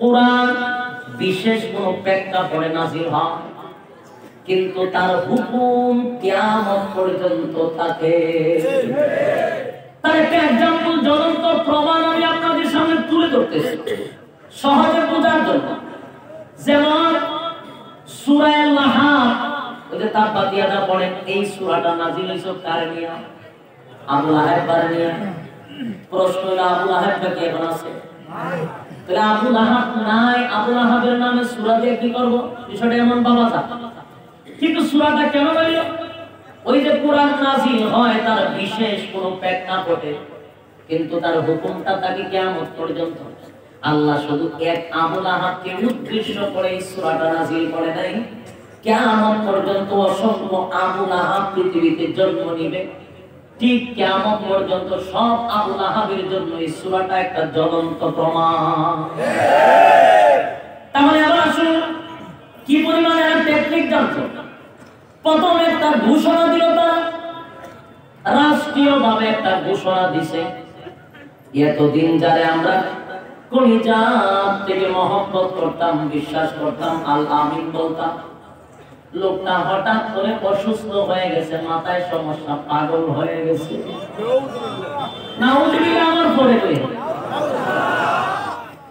কোরআন বিশেষ কোন প্রেক্ষাপটে নাযিল হয়, কিন্তু তার হুকুম কিয়ামত পর্যন্ত থাকে। তার একটা এক্সাম্পল, জ্বলন্ত প্রমাণ আমি আপনাদের সামনে তুলে ধরতেছি সহজে বোঝার জন্য। যেমন সূরা আল-লাহাব, ওই যে তাব্বাত ইয়াদা পড়েন, এই সূরাটা নাযিল হইছে কার নিয়া? আবু লাহাব নিয়া। প্রশ্ন হলো আবু লাহাবটা কি এখন আছে? তাহলে আবু লাহাব নাই, আবু লাহাবের নামে সূরা দিয়ে কি করব? বিষয়টা এমন বাবা যা। কিন্তু সূরাটা কেন হইল? ওই যে কোরআন নাযিল হয় তার বিশেষ কোন প্রেক্ষাপটে, কিন্তু তার হুকুমটা থাকে কিয়ামত পর্যন্ত। আল্লাহ শুধু এক আবু লাহাবকে উদ্দেশ্য করে এই সূরাটা নাযিল করে নাই, কিয়ামত পর্যন্ত অসংখ্য আবু লাহাব পৃথিবীতে জন্ম নিবে, ঠিক কিয়ামত পর্যন্ত সব আবু লাহাবের জন্য এই সূরাটা একটা জ্বলন্ত প্রমাণ। তাহলে আবার আসুন, কি পরিমাণে টেকনিক জানতো। প্রথম একটা ঘোষণা দিল, তারা রাষ্ট্রীয়ভাবে একটা ঘোষণা দিছে, এতদিন যারা আমরা কলিজাত থেকে মহব্বত করতাম, বিশ্বাস করতাম, আল আমিন বলতাম, লোকটা হঠাৎ করে অসুস্থ হয়ে গেছে, মাথায় সমস্যা, পাগল হয়ে গেছে। নাউজুবিল্লাহ, আমার পরে কই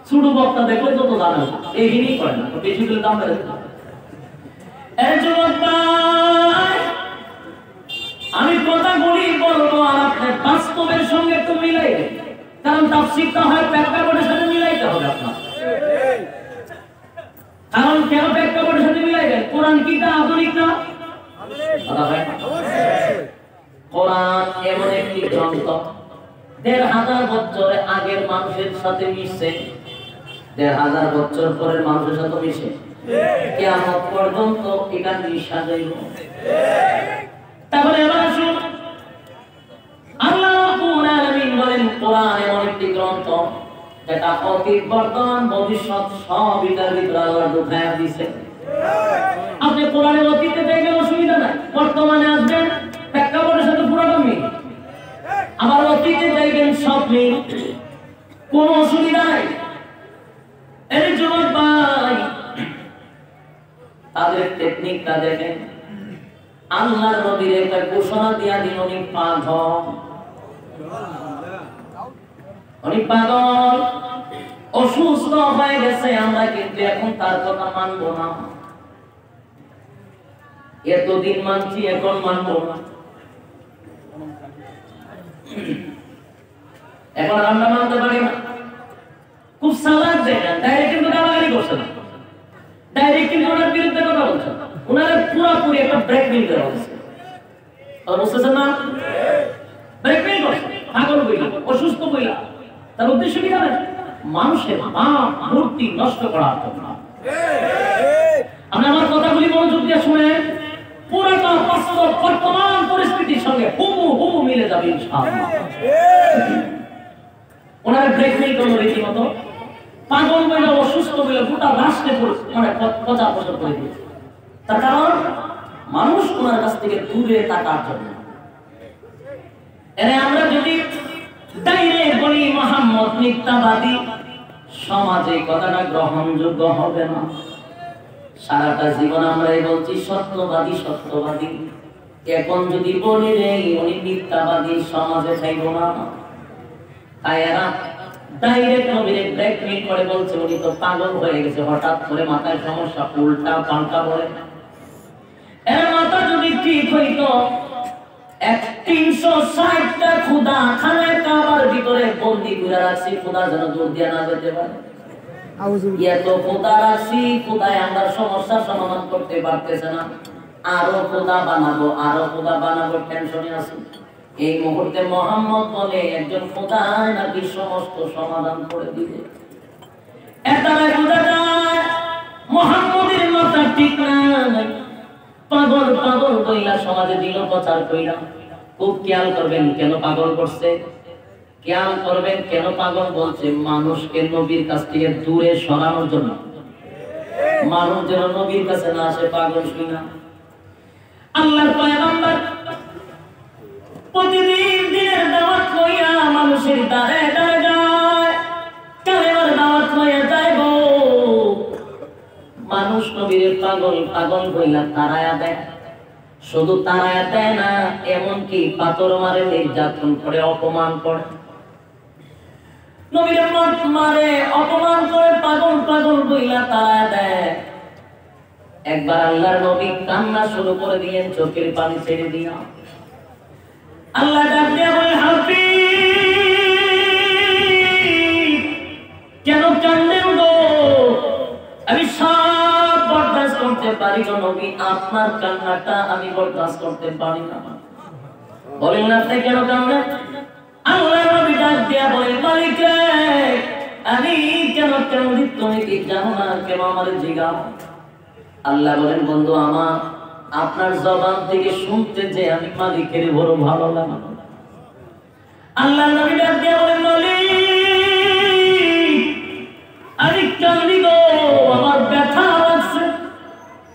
ছোট বক্তা দেখলে যত জানা এইখানেই করে না, বেশি করে দাম বেড়ে। আমি কথা বলবো আর আপনার বাস্তবের সঙ্গে একটু মিলাইবে, কারণ তাফসীরটা হয় প্রেক্ষাপটের সাথে মিলাইতে হবে আপনার। কারণ কেন প্রেক্ষাপটের সাথে মিলাইবেন? কোরআন কিটা আধুনিক না? কোরআন এমন একটি গ্রন্থ ১৫০০ বছর আগের মানুষের সাথে মিশছে, ১৫০০ বছর পরের মানুষের সাথে মিশে কিয়ামত পর্যন্ত এটা মিশা যাইব। তাহলে এবার আসুন, আল্লাহ রাব্বুল আলামিন বলেন কোরআন এমন একটি গ্রন্থ যেটা অতীত, বর্তমান, ভবিষ্যৎ সব এটার ভিতরে আল্লাহ ঢুকায়া দিয়েছে। আপনি কোরআনের অতীতে দেখবেন অসুবিধা নাই, বর্তমানে আসবেন প্রেক্ষাপটের সাথে পুরোটা মিল, আবার অতীতে দেখবেন সব মিল, কোনো অসুবিধা নাই। এর যুবক ভাই, তাদের টেকনিকটা দেখেন। আল্লাহর নবীর একটা ঘোষণা দিয়া দিন, উনি পাগল, উনি পাগল, অসুস্থ হয়ে গেছে, আমরা কিন্তু এখন তার কথা মানব না। এতদিন মানছি, এখন মানব না, এখন আমরা মানতে পারি না। খুব সালাদ দেখেন, ডাইরেক্ট কিন্তু গালাগালি করছে না, ডাইরেক্ট কিন্তু ওনার বিরুদ্ধে কথা বলছে, ওনারা পুরোপুরি একটা ব্রেকমেল দেওয়া হচ্ছে, বুঝতেছেন না? ব্রেকমেল করছে, পাগল বইলা, অসুস্থ বইলা। তার উদ্দেশ্য কি জানেন? মানুষের মূর্তি নষ্ট করার জন্য। আপনি আমার কথাগুলি মনোযোগ দিয়ে শুনেন, পুরোটা বাস্তব বর্তমান পরিস্থিতির সঙ্গে হুবহু মিলে যাবে ইনশাআল্লাহ। ওনারা ব্রেকমেল করলো রীতিমতো, পাগল বইলা, অসুস্থ বইলা, গোটা রাষ্ট্রে মানে প্রচার প্রসার করে দিয়েছে। তার কারণ মানুষ ওনার কাছ থেকে দূরে থাকার জন্য। এর আমরা যদি ডাইরেক্ট বলি মুহাম্মদ মিথ্যাবাদী, সমাজে কথাটা গ্রহণযোগ্য হবে না। সারাটা জীবন আমরাই বলছি সত্যবাদী সত্যবাদী, এখন যদি বলি রে উনি মিথ্যাবাদী, সমাজে চাইব না। তাই এরা ডাইরেক্ট নবীরে ব্ল্যাকমেইল করে বলছে উনি তো পাগল হয়ে গেছে, হঠাৎ করে মাথায় সমস্যা, উল্টা পাল্টা বলে। এর মাথা যদি ঠিক হইতো, ৩৬০টা খুদা খানায় কাবার ভিতরে বন্দী করে রাখছি, খুদা যেন দূর দিয়ে না যেতে পারে। এত খুদা রাখছি, খুদায় আমরা সমস্যার সমাধান করতে পারতেছে না, আরো খুদা বানাবো, আরো খুদা বানাবো, টেনশনে আছি। এই মুহূর্তে মুহাম্মদ বলে একজন খোদা নাকি সমস্ত সমাধান করে দিবে। এটারে বোঝা যায় মুহাম্মদের মাথা ঠিক নাই, পাগল পাগল কইলা সমাজে দিল প্রচার কইলা। খুব খেয়াল করবেন কেন পাগল করছে, খেয়াল করবেন কেন পাগল বলছে। মানুষকে নবীর কাছ থেকে দূরে সরানোর জন্য, মানুষ যেন নবীর কাছে না আসে পাগল শুনা। আল্লাহর পয়গম্বর প্রতিদিন দিনে মানুষের দ্বারে দ্বারে যায়, কালেমার দাওয়াত লইয়া যায় গো। মানুষ নবীর পাগল পাগল বইলা তারায়া দেয়, শুধু তারায়া দেয় না, এমনকি পাথর মারে, নির্যাতন করে, অপমান করে, নবীর মত মারে, অপমান করে, পাগল পাগল বইলা তারায়া দেয়। একবার আল্লাহর নবী কান্না শুরু করে দিলেন, চোখের পানি ছেড়ে দিয়া। আল্লাহ ডাক দিয়া বলে, হাফিজ কেন কান্দেন গো? আমি সব বরদাস্ত করতে পারি গো নবী, আপনার কান্নাটা আমি বরদাস্ত করতে পারি না। বলেন না আপনি কেন কান্দেন? আল্লাহ নবী ডাক দিয়া বলে, মালিক রে, আমি কেন কান্দি তুমি কি জানো না? কেন আমার জিগাও? আল্লাহ বলেন, বন্ধু আমার, আপনার জবান থেকে শুনতে যে আমি মালিকের বড় ভালো লাগে। আল্লাহ নবী ডাক দিয়া বলেন, মালিক আমি কান্দি গো, আমার ব্যথা লাগছে,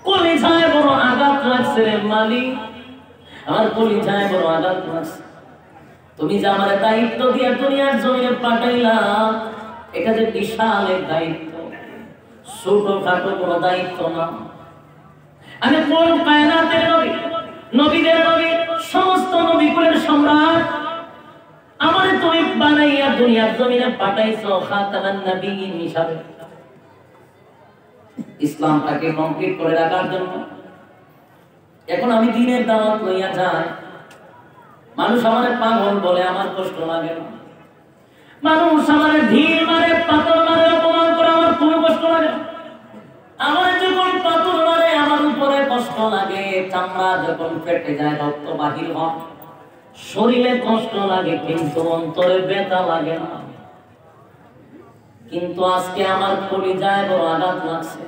কলিজায় বড় আঘাত লাগছে রে মালিক, আমার কলিজায় বড় আঘাত লাগছে। তুমি যে আমার দায়িত্ব দিয়া দুনিয়ার জমিনে পাঠাইলা, এটা যে বিশাল এক দায়িত্ব, ছোটখাটো কোনো দায়িত্ব না। আমি কোন কায়নাতের নবী, নবীদের নবী, সমস্ত নবীকুলের সম্রাট, আমার তুমি বানাইয়া দুনিয়ার জমিনে পাঠাইছো খাতামান নবীয়িন হিসাবে, ইসলামটাকে কমপ্লিট করে রাখার জন্য। এখন আমি দ্বীনের দাওয়াত লইয়া যাই, মানুষ আমার পাগল বলে, আমার কষ্ট লাগে না। মানুষ আমার ঢিল মারে, পাথর মারে, অপমান করে, আমার কোনো কষ্ট লাগে না। আমার যখন পাথর মারে আমার উপরে কষ্ট লাগে, চামড়া যখন ফেটে যায়, রক্ত বাহির হয়, শরীরে কষ্ট লাগে, কিন্তু অন্তরে ব্যথা লাগে না। কিন্তু আজকে আমার কলিজায় বড় আঘাত লাগছে,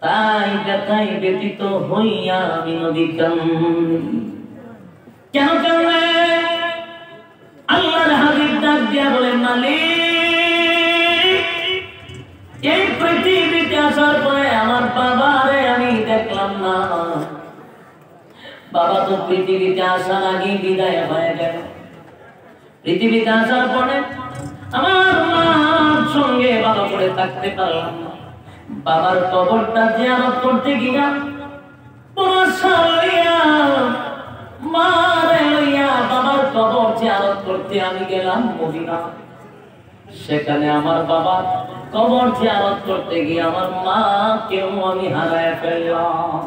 তাই ব্যথায় ব্যতীত হইয়া আমি নবী কান্দি। কেন কান্দে? আল্লাহর হাবিব ডাক দিয়া বলে, মালিক এই পৃথিবীতে আসার পরে আমার বাবারে আমি দেখলাম না। বাবা তো পৃথিবীতে আসার আগে বিদায় হয়ে গেল। পৃথিবীতে আসার পরে আমার মার সঙ্গে ভালো করে থাকতে পারলাম না। বাবার কবরটা জিয়ারত করতে গিয়া মারে লইয়া বাবার কবর জিয়ারত করতে আমি গেলাম মদিনা। সেখানে আমার বাবার কবর জিয়ারত করতে গিয়ে আমার মা কেউ আমি হারায় ফেললাম।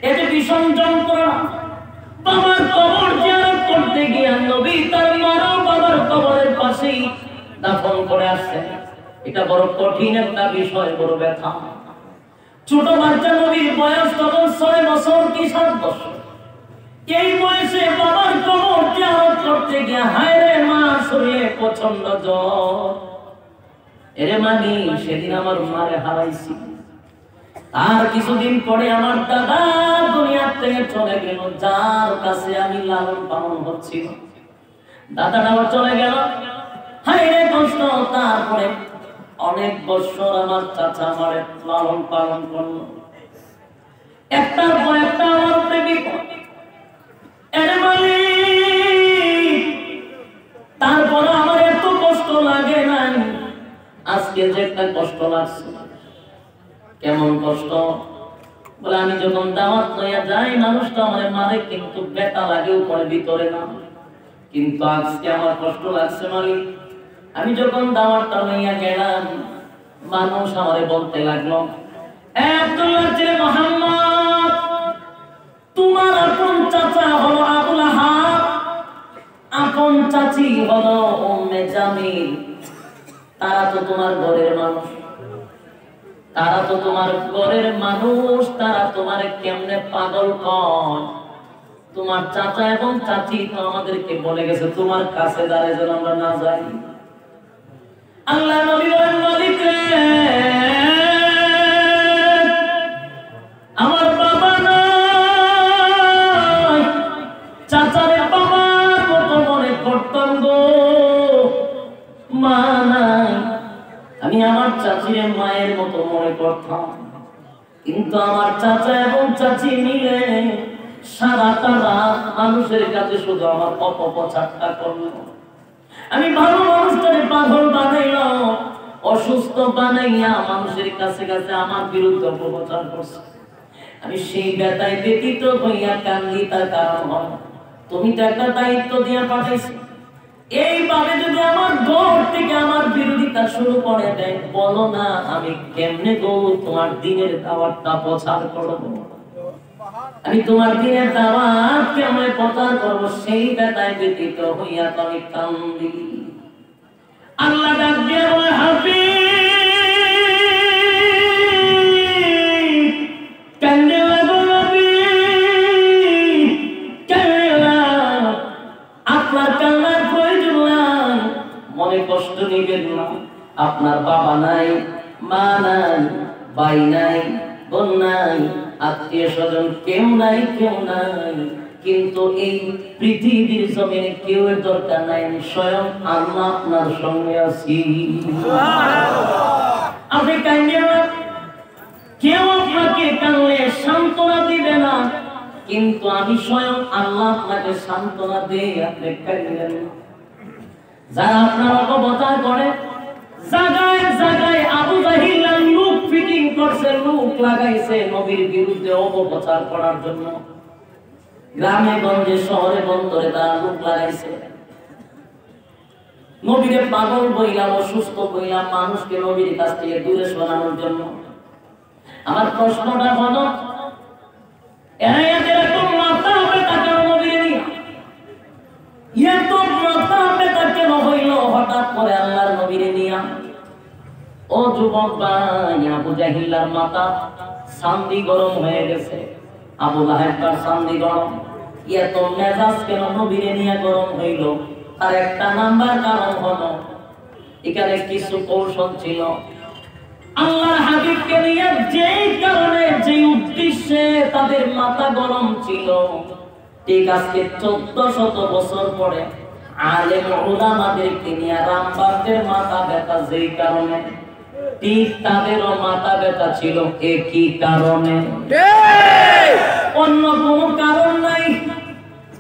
এতে ভীষণ যন্ত্রণা। বাবার কবর জিয়ারত করতে গিয়ে নবী তার মারাও বাবার কবরের পাশেই দাফন করে আসছে। এটা বড় কঠিন একটা বিষয়, বড় ব্যথা। ছোট বাচ্চা নবীর বয়স তখন 6 বছর কি 7 বছর। এই বয়সে বাবার কবর জিয়ারত করতে গিয়ে হায় রে মা, শরীরে প্রচন্ড জ্বর। এরে মানি সেদিন আমার মারে হারাইছি। আর কিছুদিন পরে আমার দাদা দুনিয়া থেকে চলে গেল, যার কাছে আমি লালন পালন হচ্ছিল। দাদাটাও চলে গেল, হায় রে কষ্ট। তারপরে অনেক বছর আমার চাচা আমারে লালন পালন করলো, একটার পর একটা আমার প্রেমিক। এরে মালিক, তারপর আমার এত কষ্ট লাগে না, আজকে যে একটা কষ্ট লাগছে। কেমন কষ্ট? বলে আমি যখন দাওয়াত লইয়া যাই, মানুষটা আমার মারে, কিন্তু ব্যথা লাগে উপরে, ভিতরে না। কিন্তু আজকে আমার কষ্ট লাগছে মালিক। আমি যখন দাওয়াতটা লইয়া গেলাম, মানুষ আমারে বলতে লাগলো, আব্দুল্লাহ ছেলে মুহাম্মদ, তোমার আপন চাচা হলো আবুল আহাব, আপন চাচি হলো উম্মে জামিল। তারা তো তোমার ঘরের মানুষ, তারা তো তোমার ঘরের মানুষ, তারা তোমার কেমনে পাগল কয়? তোমার চাচা এবং চাচি তো আমাদেরকে বলে গেছে তোমার কাছে দাঁড়িয়ে যেন আমরা না যাই। আল্লাহ নবী বলেন, মালিক রে, আমার বাবা নাই, চাচারে বাবার মতো মনে করতাম গো, মা নাই, আমি আমার চাচিরে মায়ের মতো মনে করতাম। কিন্তু আমার চাচা এবং চাচি মিলে সারাটা রাত মানুষের কাছে শুধু আমার অপপ্রচারটা করলো। আমি ভালো মানুষটারে পাগল বানাইলাম, অসুস্থ বানাইয়া মানুষের কাছে কাছে আমার বিরুদ্ধে অপপ্রচার করছে। আমি সেই ব্যথায় ব্যতীত হইয়া কান্দি, তার কারণ হয় তুমি তো একটা দায়িত্ব দিয়া পাঠাইছো। এইভাবে যদি আমার ঘর থেকে আমার বিরোধিতা শুরু করে দেয়, বলো না আমি কেমনে গো তোমার দিনের দাওয়াতটা প্রচার করবো? আমি তোমার দিনের দাওয়াত কেমনে প্রচার করবো? সেই ব্যথায় ব্যতীত হইয়া তো আমি কান্দি। আল্লাহ ডাক দিয়ে বলে, হাবিব কান্দে লাগো নবী, আপনার কান্নার প্রয়োজন নাই, মনে কষ্ট নিবেন না। আপনার বাবা নাই, মা নাই, ভাই নাই, বোন নাই, আত্মীয় স্বজন কেউ নাই, কেউ নাই, কিন্তু এই পৃথিবীর জমিনে কেউ এর দরকার নাই, স্বয়ং আল্লাহ আপনার সঙ্গে আছি। আপনি কান্দেন না, কেউ আপনাকে কানলে সান্ত্বনা দিবে না, কিন্তু আমি স্বয়ং আল্লাহ আপনাকে সান্ত্বনা দেই, আপনি কাঁদবেন না। যারা আপনার অপপ্রচার করে, জায়গায় জায়গায় আবু জাহিল লুক ফিটিং করছে, লুক লাগাইছে নবীর বিরুদ্ধে অপপ্রচার করার জন্য। গ্রামে গঞ্জে শহরে বন্দরে তারা লুক লাগাইছে, নবীরে পাগল বইলাম, অসুস্থ বইলাম, মানুষকে নবীর কাছ থেকে দূরে সরানোর জন্য। আমার প্রশ্নটা হলো, এরকম মাথা হবে তাকে নবীরে নিয়ে, এত মাথা হবে তাকে হইল হঠাৎ করে আল্লাহর নবীরে নিয়ে? ও যুবক ভাই, আবু জাহিলার মাথা সান্দি গরম হয়ে গেছে, আবু লাহেবের সান্দি গরম। এত মেজাজ কেন নবীরে নিয়ে গরম হইল? তার একটা নাম্বার কারণ হলো, এখানে কিছু কৌশল ছিল। আল্লাহর হাবিবকে নিয়ে যেই কারণে, যে উদ্দেশ্যে তাদের মাথা গরম ছিল, ঠিক আজকে 1400 বছর পরে আলেম উলামাদেরকে নিয়ে রামবাগদের মাথা ব্যথা যেই কারণে, ঠিক তাদেরও মাথা ব্যথা ছিল একই কারণে, অন্য কোনো কারণ নাই।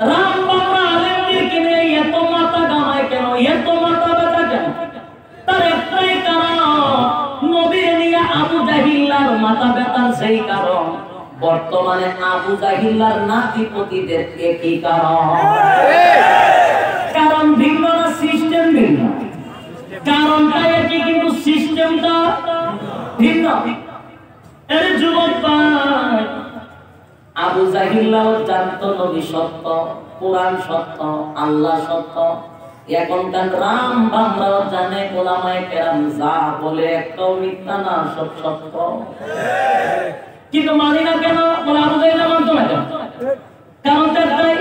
রামবাগ আলেমদেরকে নিয়ে এত মাথা ঘামায় কেন, এত মাথা ব্যথা কেন? তার একটাই কারণ, নবীর নিয়ে আবু জাহিলার মাথা ব্যথার সেই কারণ। বর্তমানে আবু জাহিলার নাতিপতিদের একই কারণ। কারণ ভিন্ন না, সিস্টেম ভিন্ন। কারণটা একই কিন্তু সিস্টেমটা ভিন্ন। এর যুবক ভাই, আবু জাহিলাও জানতো নবী সত্য, কোরআন সত্য, আল্লাহ সত্য। এখনকার রাম বাংলাও জানে, ওলামায়ে কেরাম যা বলে একটাও মিথ্যা না, সব সত্য। কিন্তু মানি না কেন? বলে আবু জাহিল মানতো না কেন? কারণটা একটাই,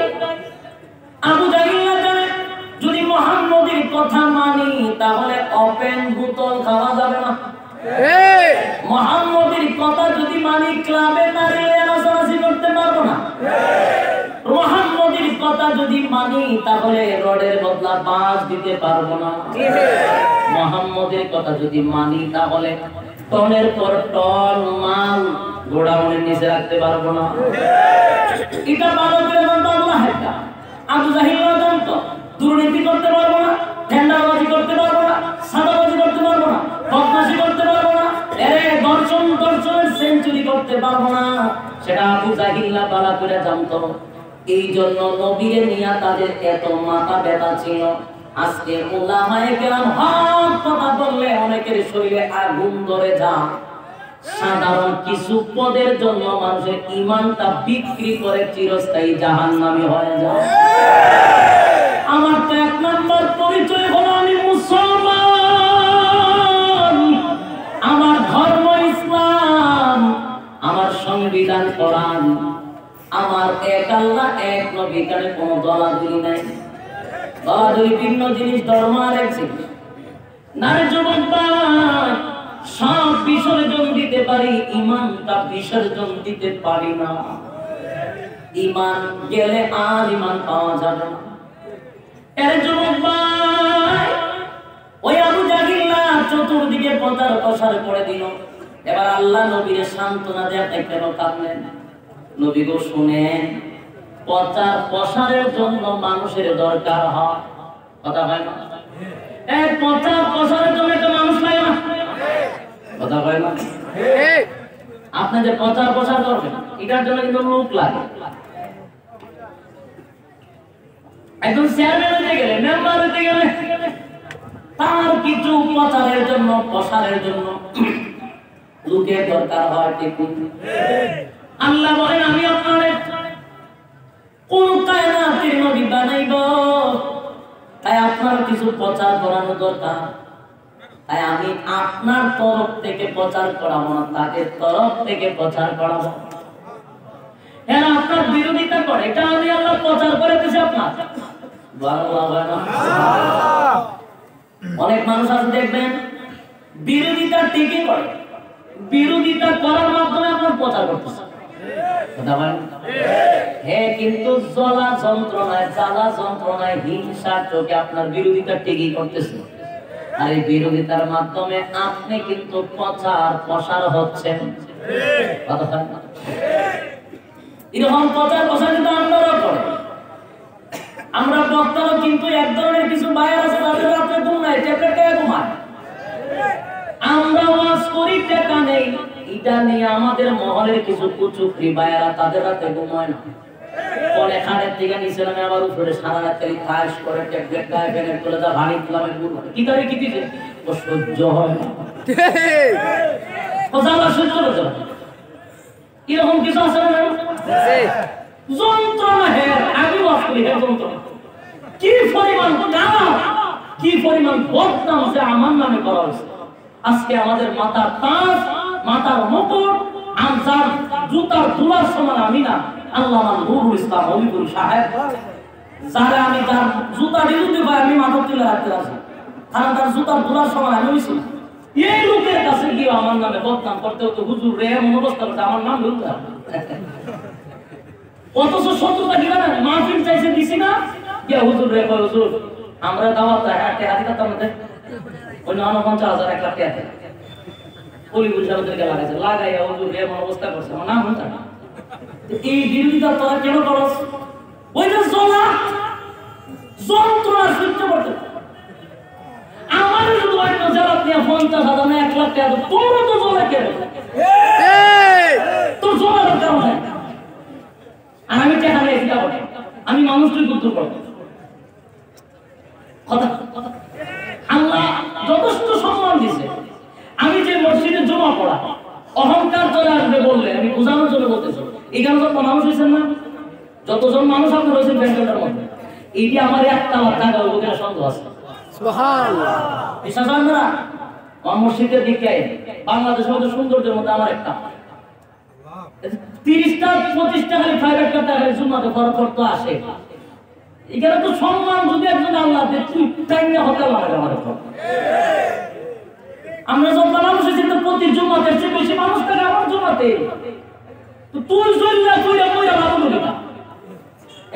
আবু জাহিল জানে যদি মুহাম্মদের কথা মানি তাহলে ওপেন বোতল খাওয়া যাবে না। মুহাম্মদের কথা যদি মানি ক্লাবে দাঁড়িয়ে নাচানাচি করতে পারবো না। মুহাম্মদের কথা যদি মানি তাহলে রডের বদলা বাঁশ দিতে পারবো না। মুহাম্মদের কথা যদি মানি তাহলে টনের পর টন মাল গোডাউনের নিচে রাখতে পারবো না। এটা ভালো করে জানতো আবু লাহেব। আবু জাহিল জানতো দুর্নীতি করতে পারবো না, টেন্ডারবাজি করতে পারবো না, সাদাবাজি করতে পারবো না, বদমাশি করতে পারবো না, দর্শনের সেঞ্চুরি করতে পারবো না। সেটা আবু জাহিল ভালো করে জানতো। এই জন্য নবীরে নিয়ে তাদের এত মাথা ব্যথা ছিল। আজকে উলামায়ে কেরাম হক কথা বললে অনেকের শরীরে আগুন ধরে যায়। সাধারণ কিছু পদের জন্য মানুষের ঈমানটা বিক্রি করে চিরস্থায়ী জাহান্নামী হয়ে যায়। আমার তো এক নম্বর পরিচয় হলো আমি মুসলমান, আমার ধর্ম ইসলাম, আমার সংবিধান কোরআন, আমার এক আল্লাহ এক নবী, এখানে কোনো দলাদলি নাই। দলাদলি ভিন্ন জিনিস, ধর্ম আর এক জিনিস। নারী যুবক ভাই, সব বিসর্জন দিতে পারি, ঈমানটা বিসর্জন দিতে পারি না। ঈমান গেলে আর ঈমান পাওয়া যাবে না। এর যুবক ভাই, ওই আবু জাহিল চতুর্দিকে প্রচার প্রসার করে দিল। এবার আল্লাহ নবীর সান্ত্বনা দেয়া কেন কাঁদলেন? নবী গো শুনেন, প্রচার প্রসারের জন্য মানুষের দরকার হয়, কথা হয় না? এক প্রচার প্রসারের জন্য একটা মানুষ লাগে না, কথা কয় না? আপনি যে প্রচার প্রসার করবেন এটার জন্য কিন্তু লোক লাগে। একজন চেয়ারম্যান হতে গেলে, মেম্বার হতে গেলে তার কিছু প্রচারের জন্য প্রসারের জন্য লোকের দরকার হয়, ঠিক? আল্লাহ বলেন আমি আপনারে কোন কায়নাতের নবী বানাইব, তাই আপনার কিছু প্রচার করানো দরকার। তাই আমি আপনার তরফ থেকে প্রচার করাবো না, তাদের তরফ থেকে প্রচার করাবো। এরা আপনার বিরোধিতা করে, এটা আমি আল্লাহ প্রচার করে দিয়েছি আপনার। অনেক মানুষ আছে দেখবেন বিরোধিতা ঠিকই করে, বিরোধিতা করার মাধ্যমে আপনার প্রচার করতেছে, হ্যাঁ, কিন্তু জ্বলা যন্ত্রণায়, জ্বালা যন্ত্রণায়, হিংসার চোখে আপনার বিরোধিতা ঠিকই করতেছে। আর এই বিরোধিতার মাধ্যমে আপনি কিন্তু প্রচার প্রসার হচ্ছেন। এরকম প্রচার প্রসার কিন্তু আমরাও করে। আমরা বক্তারও কিন্তু এক ধরনের কিছু বাইরে আছে তাদের রাত্রে ঘুম নাই, ট্যাবলেট খেয়ে ঘুমায়। আমরা ওয়াজ করি, টাকা নেই, এটা নিয়ে আমাদের মহলের কিছু কুচুকরি বাইরা তাদের রাতে ঘুমায় না। পরে খানের থেকে নিচে নামে আবার উপরে সারা রাত্রি খাস করে ট্যাবলেট খায়, ফেনের তুলে যা ভারী তুলামে ঘুরবে। কি করে কি দিছে ও সহ্য হয় না, ও জ্বালা সহ্য হতে হয়। এরকম কিছু আছে না? যন্ত্রণা হের আমি ওয়াজ করি, হের যন্ত্রণা কি পরিমাণ গালা, কি পরিমাণ বদনাম যে আমার নামে করা হয়েছে। আজকে আমাদের মাথার তাজ, মাথার মুকুট, আমজার জুতার দুলার সমান আমি না, আল্লামা নুরুল ইসলাম হবিবুল সাহেব, যারা আমি তার জুতা দিতে পাই আমি মাথা তুলে রাখতে আছি, কারণ তার জুতার দুলার সমান আমি হইছি। এই লোকের কাছে গিয়ে আমার নামে বদনাম করতে হতো, হুজুর রে এমন অবস্থা করতে আমার নাম বলতে হবে। অথচ শত্রুতা কি জানেন, মাহফিল চাইছে দিছি না, গিয়া হুজুর রে কয় হুজুর আমরা দাওয়াত হাতে কাতার মধ্যে ওই 49,000 1 লাখ টাকা হবিবুল সাহেবদেরকে লাগাইছে, লাগাইয়া হুজুর রে এমন অবস্থা করছে আমার নাম বলতে না। এই বিরোধিতা তোরা কেন করস? ওই যে জ্বলা যন্ত্রণা সহ্য করতে আমার শুধু একটা জেলা নিয়ে 50,000 না 1 লাখ টাকা তোর তো জ্বলা কেন? তোর জ্বলার কারণ নাই। আর আমি টাকা নিয়ে চিন্তা করি, আমি মানুষকে উত্তর করবো কথা। আল্লাহ যথেষ্ট সম্মান দিছে। আমি যে মসজিদে জমা পড়া অহংকার চলে আসবে বললে আমি বোঝানোর জন্য বলতেছি। এখানে যত মানুষ হয়েছেন না, যতজন মানুষ আপনার হয়েছেন ব্যাংকের মধ্যে, এইটি আমার একটা টাকা ওদের সন্দেহ আছে। বিশ্বাস হয় না? আমার মসজিদের দিকে বাংলাদেশের মধ্যে সৌন্দর্যের মধ্যে আমার একটা 30টা 25টা খালি প্রাইভেট কার টাকা জুমাতে খরচ করতে আসে। এখানে তো সম্মান যদি একজন আল্লাহ দেয়, তুই টাইমে হতে লাগে আমার। আমরা যত মানুষ হয়েছি তো প্রতি জুমাতে চেয়ে বেশি মানুষ থাকে আমার জুমাতে, তো তুই চললে তুই বইয়া ভালো বলি না।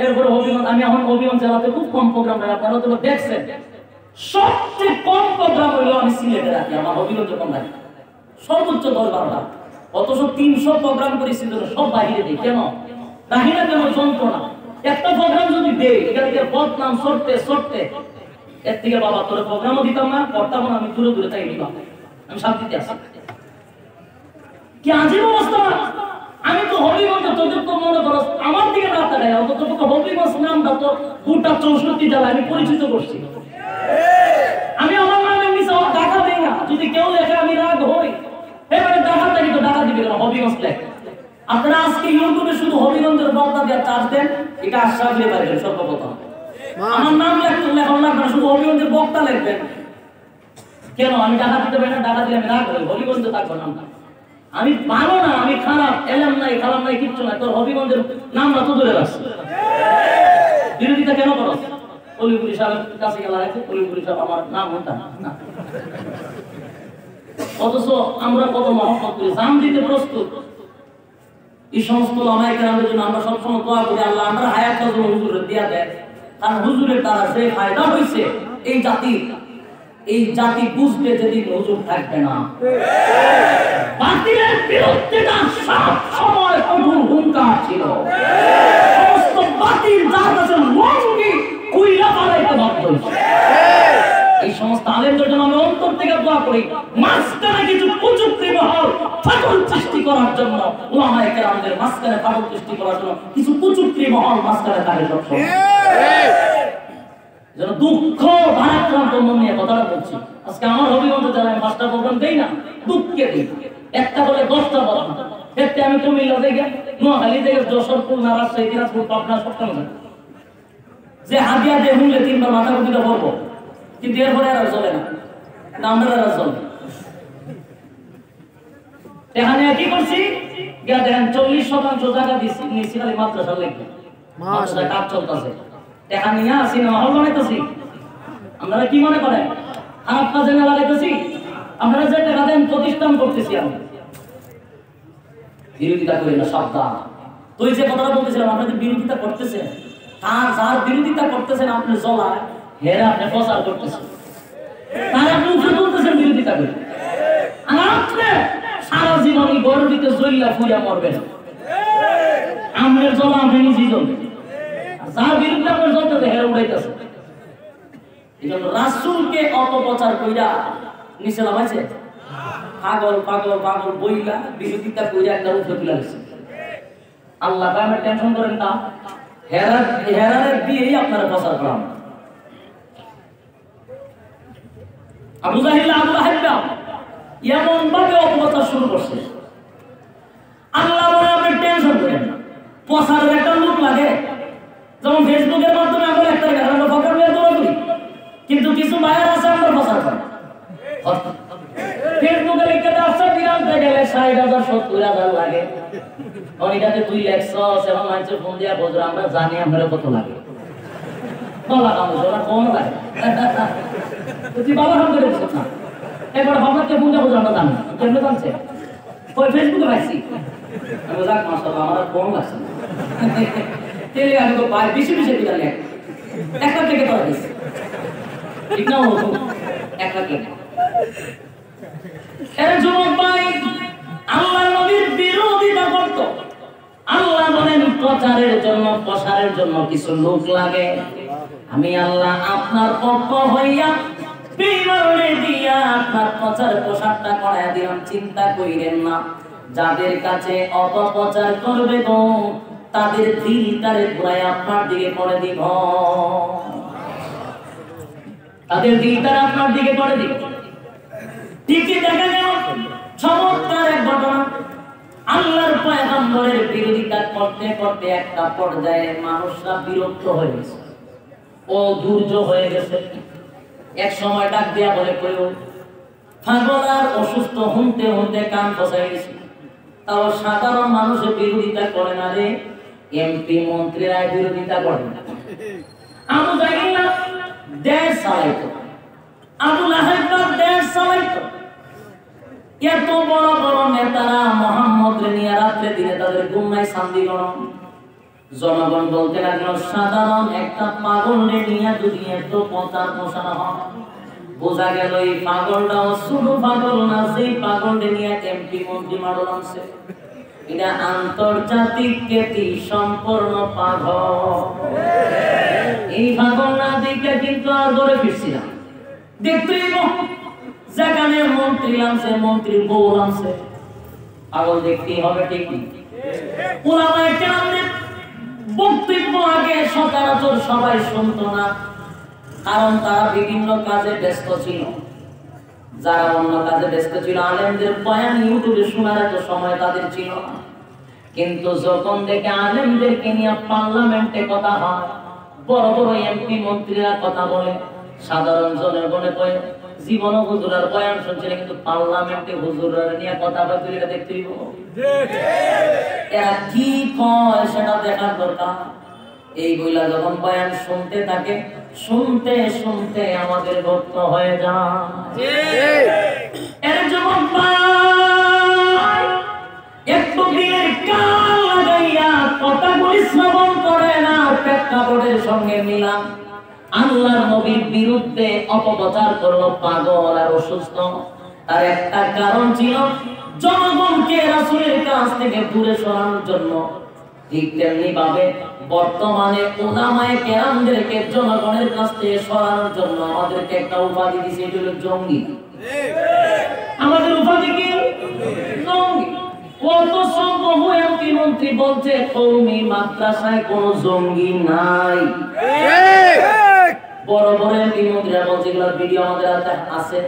এরপরে হবিগঞ্জ, আমি এখন হবিগঞ্জ জেলাতে খুব কম প্রোগ্রাম রাখি, আপনারা তো দেখছেন সবচেয়ে কম প্রোগ্রাম হইলো আমি সিলেটে রাখি, আমার হবিগঞ্জ কম রাখি সর্বোচ্চ 10-12টা। অথচ 300 প্রোগ্রাম করেছি সব বাহিরে দিই। কেন রাখি না? কেন যন্ত্রণা। একটা প্রোগ্রাম যদি দেই এখান থেকে বদনাম সরতে সরতে এর থেকে বাবা তোর প্রোগ্রামও দিতাম না, করতাম না, আমি দূরে দূরে তাই নিলাম, আমি শান্তিতে আসি। কি আজীব অবস্থা! আমি তো হবিগঞ্জ তোদের তো মনে করো আমার দিকে রাস্তা দেয়, অত তো হবিগঞ্জ নামটা তো গোটা 64 জেলা আমি পরিচিত করছি। আমি আমার নামে নিচে আমার টাকা দেই না, যদি কেউ লেখে আমি রাগ হই, এবারে টাকা থাকি তো টাকা দিবে না, হবিগঞ্জ লেখে। আপনারা আজকে ইউটিউবে শুধু হবিগঞ্জের বক্তা দিয়ে চার্জ দেন, এটা আশ্বাস দিয়ে পারবেন সর্বপ্রথম। আমার নাম লেখতে লেখন লাগবে না, শুধু হবিগঞ্জের বক্তা লিখবেন। কেন? আমি টাকা দিতে পারি না, টাকা দিলে আমি রাগ হই, হবিগঞ্জে থাকবো নামটা। আমি ভালো না, আমি খারাপ, এলাম নাই খারাপ নাই কিচ্ছু নাই, তোর হবিগঞ্জের নামটা তো ধরে রাখছি। বিরোধিতা কেন করো? অলিপুরি সাহেবের কাছে গেলা আছে, অলিপুরি সাহেব আমার নাম হতা না, অথচ আমরা কত মহব্বত করি, জান দিতে প্রস্তুত। এই সমস্ত লামায়ে কেরামের জন্য আমরা সবসময় দোয়া করি, আল্লাহ আমরা হায়াতটা যেন হুজুরের দিয়া দেয়। কারণ হুজুরের দ্বারা যে ফায়দা হয়েছে এই জাতি বুঝবে যেদিন হুজুর থাকবে না। বাতিলের বিরুদ্ধে সব সময় কঠোর হুঙ্কার ছিল। সমস্ত বাতিল যার কাছে লঙ্গি কুইলা পালাইতে বাধ্য হয়েছে। সমস্ত আলেমদের জন্য আমি অন্তর থেকে দোয়া করি, মাঝখানে কিছু কুচুক্তি মহল ফাটল সৃষ্টি করার জন্য, উলামায়ে কেরামদের মাঝখানে ফাটল সৃষ্টি করার জন্য কিছু কুচুক্তি মহল মাঝখানে থাকে সবসময়। যেন দুঃখ ভারাক্রান্ত মন নিয়ে কথাটা বলছি। আজকে আমার হবিগঞ্জে যারা আমি 5টা প্রোগ্রাম দেই না, দুঃখে দিই, একটা বলে 10টা বদনাম। এতে আমি কুমিল্লা থেকে, নোয়াখালী থেকে, যশোর, খুলনা, রাজশাহী, দিনাজপুর, পাবনা সবখানে যাই। যে হাদিয়া দিয়ে হুনলে 3বার মাথা কুটিটা পড়বো, কিন্তু এরপরে আর চলে না, আমরা আর চলে। এখানে কি করছি, গিয়া দেখেন 40% জায়গা দিচ্ছি নিচ্ছি খালি মাদ্রাসা লেগে, মাদ্রাসা কাজ চলতেছে। দেখা নিয়ে সিনেমা হল বানাইতেছি। আপনারা কি মনে করেন খারাপ কাজে না লাগাইতেছি? আপনারা যে টাকা দেন প্রতিষ্ঠান করতেছি আমি। বিরোধিতা করি না, সাবধান। তুই যে কথাটা বলতেছিলাম, আপনাদের বিরোধিতা করতেছেন, তার যার বিরোধিতা করতেছেন আপনি জ্বলা হেরা আপনি প্রচার করতেছেন, তার আপনি উঠে তুলতেছেন বিরোধিতা করে। আর আপনি সারা জীবনই গর্বিতে জ্বলিয়া ফুইয়া মরবেন। আমনের জ্বলা আপনি নিজেই জ্বলবেন, যার বিরুদ্ধে আপনার জ্বলতেছে হেরা উড়াইতেছে। এই জন্য রাসূলকে অপপ্রচার কইরা নিচে নামাইছে, পাগল পাগল পাগল বইলা বিরোধিতা কইরা একটা উঠে তুলে দিচ্ছে। আল্লাহ পাক আপনি টেনশন করেন না, হেরারে দিয়েই আপনারা প্রচার করান। আবু জাহিল আল্লাহ এমন ভাবে অপপ্রচার শুরু করছে, আল্লাহ বলে আপনি টেনশন করেন না, প্রচারের একটা লোক লাগে। যেমন ফেসবুকের মাধ্যমে আমরা একটা ফকর নিয়ে দৌড়া করি, কিন্তু কিছু ভাইয়ার আছে আমরা প্রচার করি। ফেসবুকে লিখতে আসছে বিরানতে গেলে 60,000 70,000 লাগে, অনেকাতে 2 লাখ এবং মানুষের ফোন দিয়া বোঝা আমরা জানি আমরা কত লাগে। বলা কাম ওরা কম লাগে, তুই বাবা হাম করে দিচ্ছ না। একবার ভাবনাকে ফোন দিয়া বোঝা আমরা জানি, কেমনে জানছে ওই ফেসবুকে পাইছি আমি, যাক মাশাআল্লাহ আমার কম লাগছে না। তেলে আমি তো পাই বেশি বেশি দিলাম, একটা থেকে তোরা দিস ঠিক না, একটা থেকে এর যুবক ভাই আল্লাহ নবীর বিরোধিতা করত। আল্লাহ বলেন প্রচারের জন্য প্রসারের জন্য কিছু লোক লাগে, আমি আল্লাহ আপনার পক্ষ হইয়া বিমানে দিয়া আপনার প্রচার প্রসারটা করায়া দিলাম। চিন্তা কইরেন না, যাদের কাছে অপপ্রচার করবে গো তাদের দিলটারে ঘুরাই আপনার দিকে করে দিব, তাদের দিলটারে আপনার দিকে করে দিব। ঠিকই দেখা গেল চমৎকার এক ঘটনা, আল্লাহর পয়গম্বরের বিরোধিতা করতে করতে একটা পর্যায়ে মানুষরা বিরক্ত হয়ে গেছে, ও ধৈর্য হয়ে গেছে। এক সময় ডাক দিয়া বলে কইও পাগল আর অসুস্থ হুনতে হুনতে কান ফসাই গেছে, তাও সাধারণ মানুষের বিরোধিতা করে না রে, এমপি মন্ত্রীরা বিরোধিতা করে না। আবু জাহিল দেশ চালাইতো, আবু লাহাব দেশ চালাইতো, এত বড় বড় নেতারা মোহাম্মদ নিয়ে রাত্রে দিনে তাদের ঘুম নাই, শান্তি গরম। জনগণ বলতে লাগলো সাধারণ একটা পাগল নিয়ে যদি এত প্রচার প্রসার হয়, বোঝা গেল এই পাগলটাও শুধু পাগল না, সেই পাগল নিয়ে এমপি মন্ত্রী মারল আনছে, এটা আন্তর্জাতিক খ্যাতি সম্পূর্ণ পাগল। এই পাগল না দেখে কিন্তু আর ধরে ফিরছি না, দেখতেই যেখানে মন্ত্রী আনছে মন্ত্রীর বউ আনছে, পাগল দেখতেই হবে ঠিক। উলামায়ে কেরামদের বক্তব্য আগে সচরাচর সবাই শুনতো না, কারণ তারা বিভিন্ন কাজে ব্যস্ত ছিল। যারা অন্য কাজে ব্যস্ত ছিল, আলেমদের বয়ান ইউটিউবে শোনার এত সময় তাদের ছিল না। কিন্তু যখন দেখে আলেমদেরকে নিয়ে পার্লামেন্টে কথা হয়, বড় বড় এমপি মন্ত্রীরা কথা বলে, সাধারণ জনগণে কয় জীবন হুজুরার বয়ান শুনছিল, কিন্তু পার্লামেন্টে হুজুরার নিয়ে কথা বলতে এটা দেখতে দিব, এরা কি কয় সেটা দেখার দরকার। এই বইলা যখন বয়ান শুনতে থাকে, শুনতে শুনতে আমাদের ভক্ত হয়ে যায়। এর যুবক ভাই একটু দিনের কান লাগাইয়া কথাগুলি শ্রবণ করে না, প্রেক্ষাপটের সঙ্গে মিলান। আল্লাহর নবীর বিরুদ্ধে অপপ্রচার করলো পাগল আর অসুস্থ, তার একটা কারণ ছিল জনগণকে রাসূলের কাছ থেকে দূরে সরানোর জন্য। ঠিক তেমনি ভাবে বর্তমানে উলামায়ে কেরামদেরকে জনগণের কাছ থেকে সরানোর জন্য আমাদেরকে একটা উপাধি দিয়েছে, এটা হলো জঙ্গি। আমাদের উপাধি কি? জঙ্গি। কত সম্ভব এমপি মন্ত্রী বলছে কওমি মাদ্রাসায় কোনো জঙ্গি নাই। বড় বড় এমপি মন্ত্রীরা বলছে, এগুলোর ভিডিও আমাদের হাতে আছে,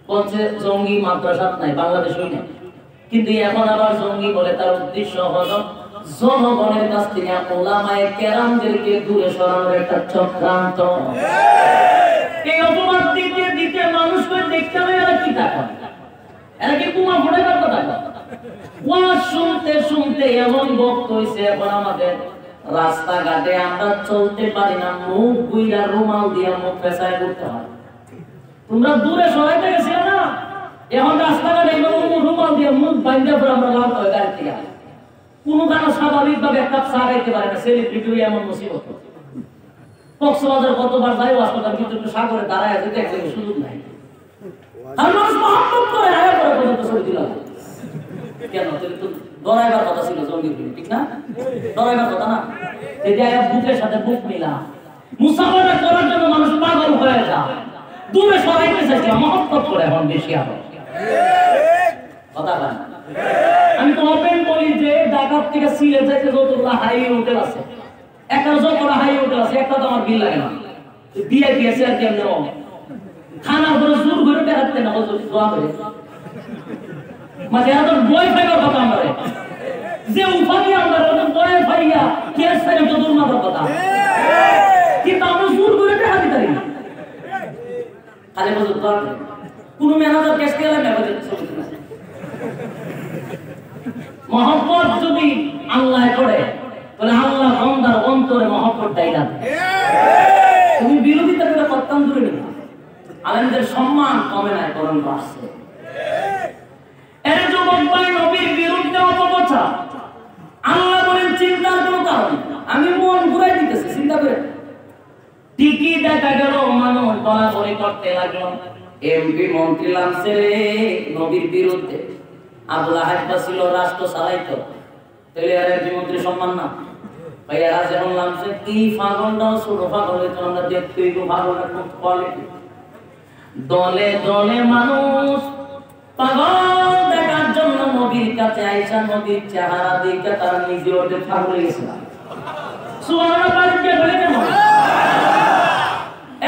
বলছে জঙ্গি মাদ্রাসা নাই, বাংলাদেশেই নেই। কিন্তু এখন আবার জঙ্গি বলে তার উদ্দেশ্য হলো জনগণের কাছ থেকে উলামায়ে কেরামদেরকে দূরে সরানোর একটা চক্রান্ত। এই অপবাদ দিতে দিতে মানুষকে দেখতে হবে এরা কি টাকা, এরা কি কুমা ফোড়ে কথা টাকা। ওয়াজ শুনতে শুনতে এমন বক্ত হইছে, এখন আমাদের রাস্তাঘাটে আমরা চলতে পারি না, মুখ বুইরা রুমাল দিয়ে মুখ পেছায় করতে হয়। তোমরা দূরে সরাইতে গেছিলে না, এখন রাস্তাঘাটে রুমাল দিয়ে মুখ বাইন্ধে পরে আমরা লাভ হয় গাড়ি থেকে। কোন গান স্বাভাবিক ভাবে এক কাপ চা খাইতে পারে না, সেলিব্রিটি এমন মুসিবত। কক্সবাজার কতবার যাই হাসপাতাল, কিন্তু একটু সাগরে দাঁড়ায় যেতে এক সুযোগ নাই। আর মানুষ মহব্বত করে আয়া করে পর্যন্ত ছবি দিলাম কেন? তো ডরাইবার কথা ছিল জঙ্গি, ঠিক না? ডরাইবার কথা না, যদি আয়া বুকের সাথে বুক মিলা মুসাফারা করার জন্য মানুষ পাগল হয়ে যায়। দূরে সরাইতে চাইছে মহব্বত করে, এখন বেশি আরো কথা বলেন। আমি তো ওপেন বলি যে ঢাকা থেকে সিলেট যাইতে যতগুলো হাইওয়ে হোটেল আছে, একটা যতগুলো হাইওয়ে হোটেল আছে, একটা তো আমার বিল লাগে না। ভিআইপি আছে আর কেমন খানার পরে জোর করে বেড়াতে না, দোয়া করে মানে এত বই ফাইবার কথা আমরা যে উপাধি আমরা বয়ে ফাইয়া কেস ফাইলে তো দূর মাথার কথা, কিন্তু আমরা জোর করে দেখা দিতে পারি না। খালি বছর দোয়া করে কোন ম্যানেজার কেস খেলে মহব্বত যদি আল্লাহ করে, তাহলে আল্লাহ বান্দার অন্তরে মহব্বত ডাইলা দেয়। তুমি বিরোধিতা করে করতাম দূরে নিবা, আলেমদের সম্মান কমে নাই, বরং বাড়ছে। এর যুবক ভাই নবীর বিরুদ্ধে অপপ্রচার, আল্লাহ বলেন চিন্তার কোনো কারণ, আমি মন ঘুরাই দিতেছি, চিন্তা করে। ঠিকই দেখা গেল মানুষ বলাবলি করতে লাগলো, এমপি মন্ত্রী লাগছে রে নবীর বিরুদ্ধে। আবুল আহাব ছিল রাষ্ট্র চালাইতো, তাহলে আর এমপি মন্ত্রী সম্মান না ভাই? এরা যেমন লাগছে কি পাগলটাও ছোট পাগল হইতো, আমরা দেখতে পাগলটা খুব কোয়ালিটি। দলে দলে মানুষ পাগল দেখার জন্য নবীর কাছে আইসা নবীর চেহারা দেখে তারা নিজে ওদের পাগল হয়ে গেছে। সুবহানাল্লাহ, বাড়িতে বলে কেমন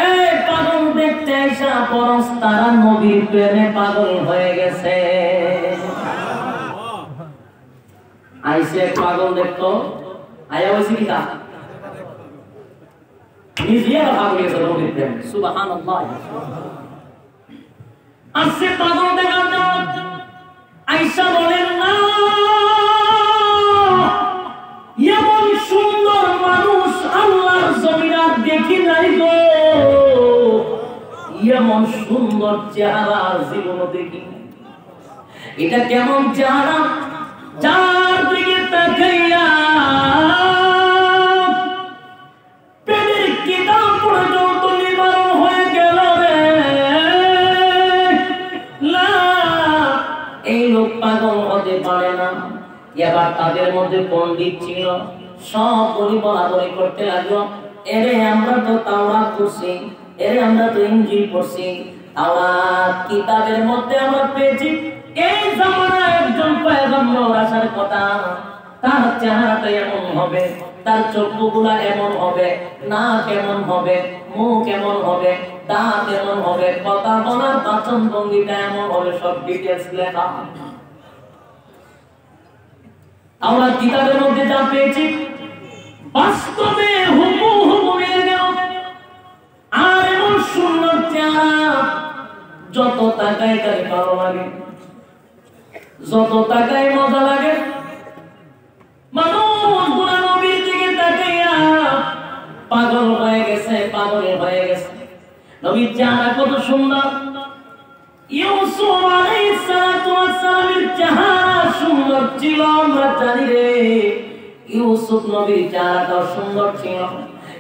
এই পাগল দেখতে আইসা বরং তারা নবীর প্রেমে পাগল হয়ে গেছে। আইসে পাগল দেখতো, আয়া হয়েছে কি তা নিজে পাগল হয়েছে নবীর প্রেম। সুবহানাল্লাহ। আসছে পাগল দেখার জন্য, আয়েশা বলেন না এমন সুন্দর মানুষ আল্লাহর জমিনে দেখি নাই গো, এমন সুন্দর চেহারা জীবনে দেখি। এটা কেমন চেহারা, যার দিকে তাকাইয়া প্রেমের কিতাব পর্যন্ত নিবারণ হয়ে গেল রে। এই লোক পাগল হতে পারে না। এবার তাদের মধ্যে পণ্ডিত ছিল, সব বলাবলি করতে লাগলো, এরে আমরা তো তাওরাত পড়ছি, এরে আমরা তো ইনজিল পড়ছি, তাওরাত কিতাবের মধ্যে আমরা পেয়েছি এই জামানায় একজন পয়গম্বর আসার কথা, তার চেহারাটা এমন হবে, তার চক্ষুগুলা এমন হবে, নাক এমন হবে, মুখ এমন হবে, দাঁত এমন হবে, কথা বলার বাচন ভঙ্গিটা এমন হবে, সব ডিটেইলস লেখা। আমরা কিতাবের মধ্যে যা পেয়েছি বাস্তবে হুবহু মিলে গেল। আর এমন সুন্দর চেহারা, যত তাকায় তাকে ভালো লাগে, যত তাকায় মজা লাগে। মানুষ গুলা নবীর দিকে তাকাইয়া পাগল হয়ে গেছে, পাগল হয়ে গেছে। নবীর চেহারা কত সুন্দর, ইউসুফ আলাইহিস সালাতু ওয়াস সালামের চেহারা সুন্দর ছিল, আমরা জানি রে। ইউসুফ নবীর চেহারাটা সুন্দর ছিল,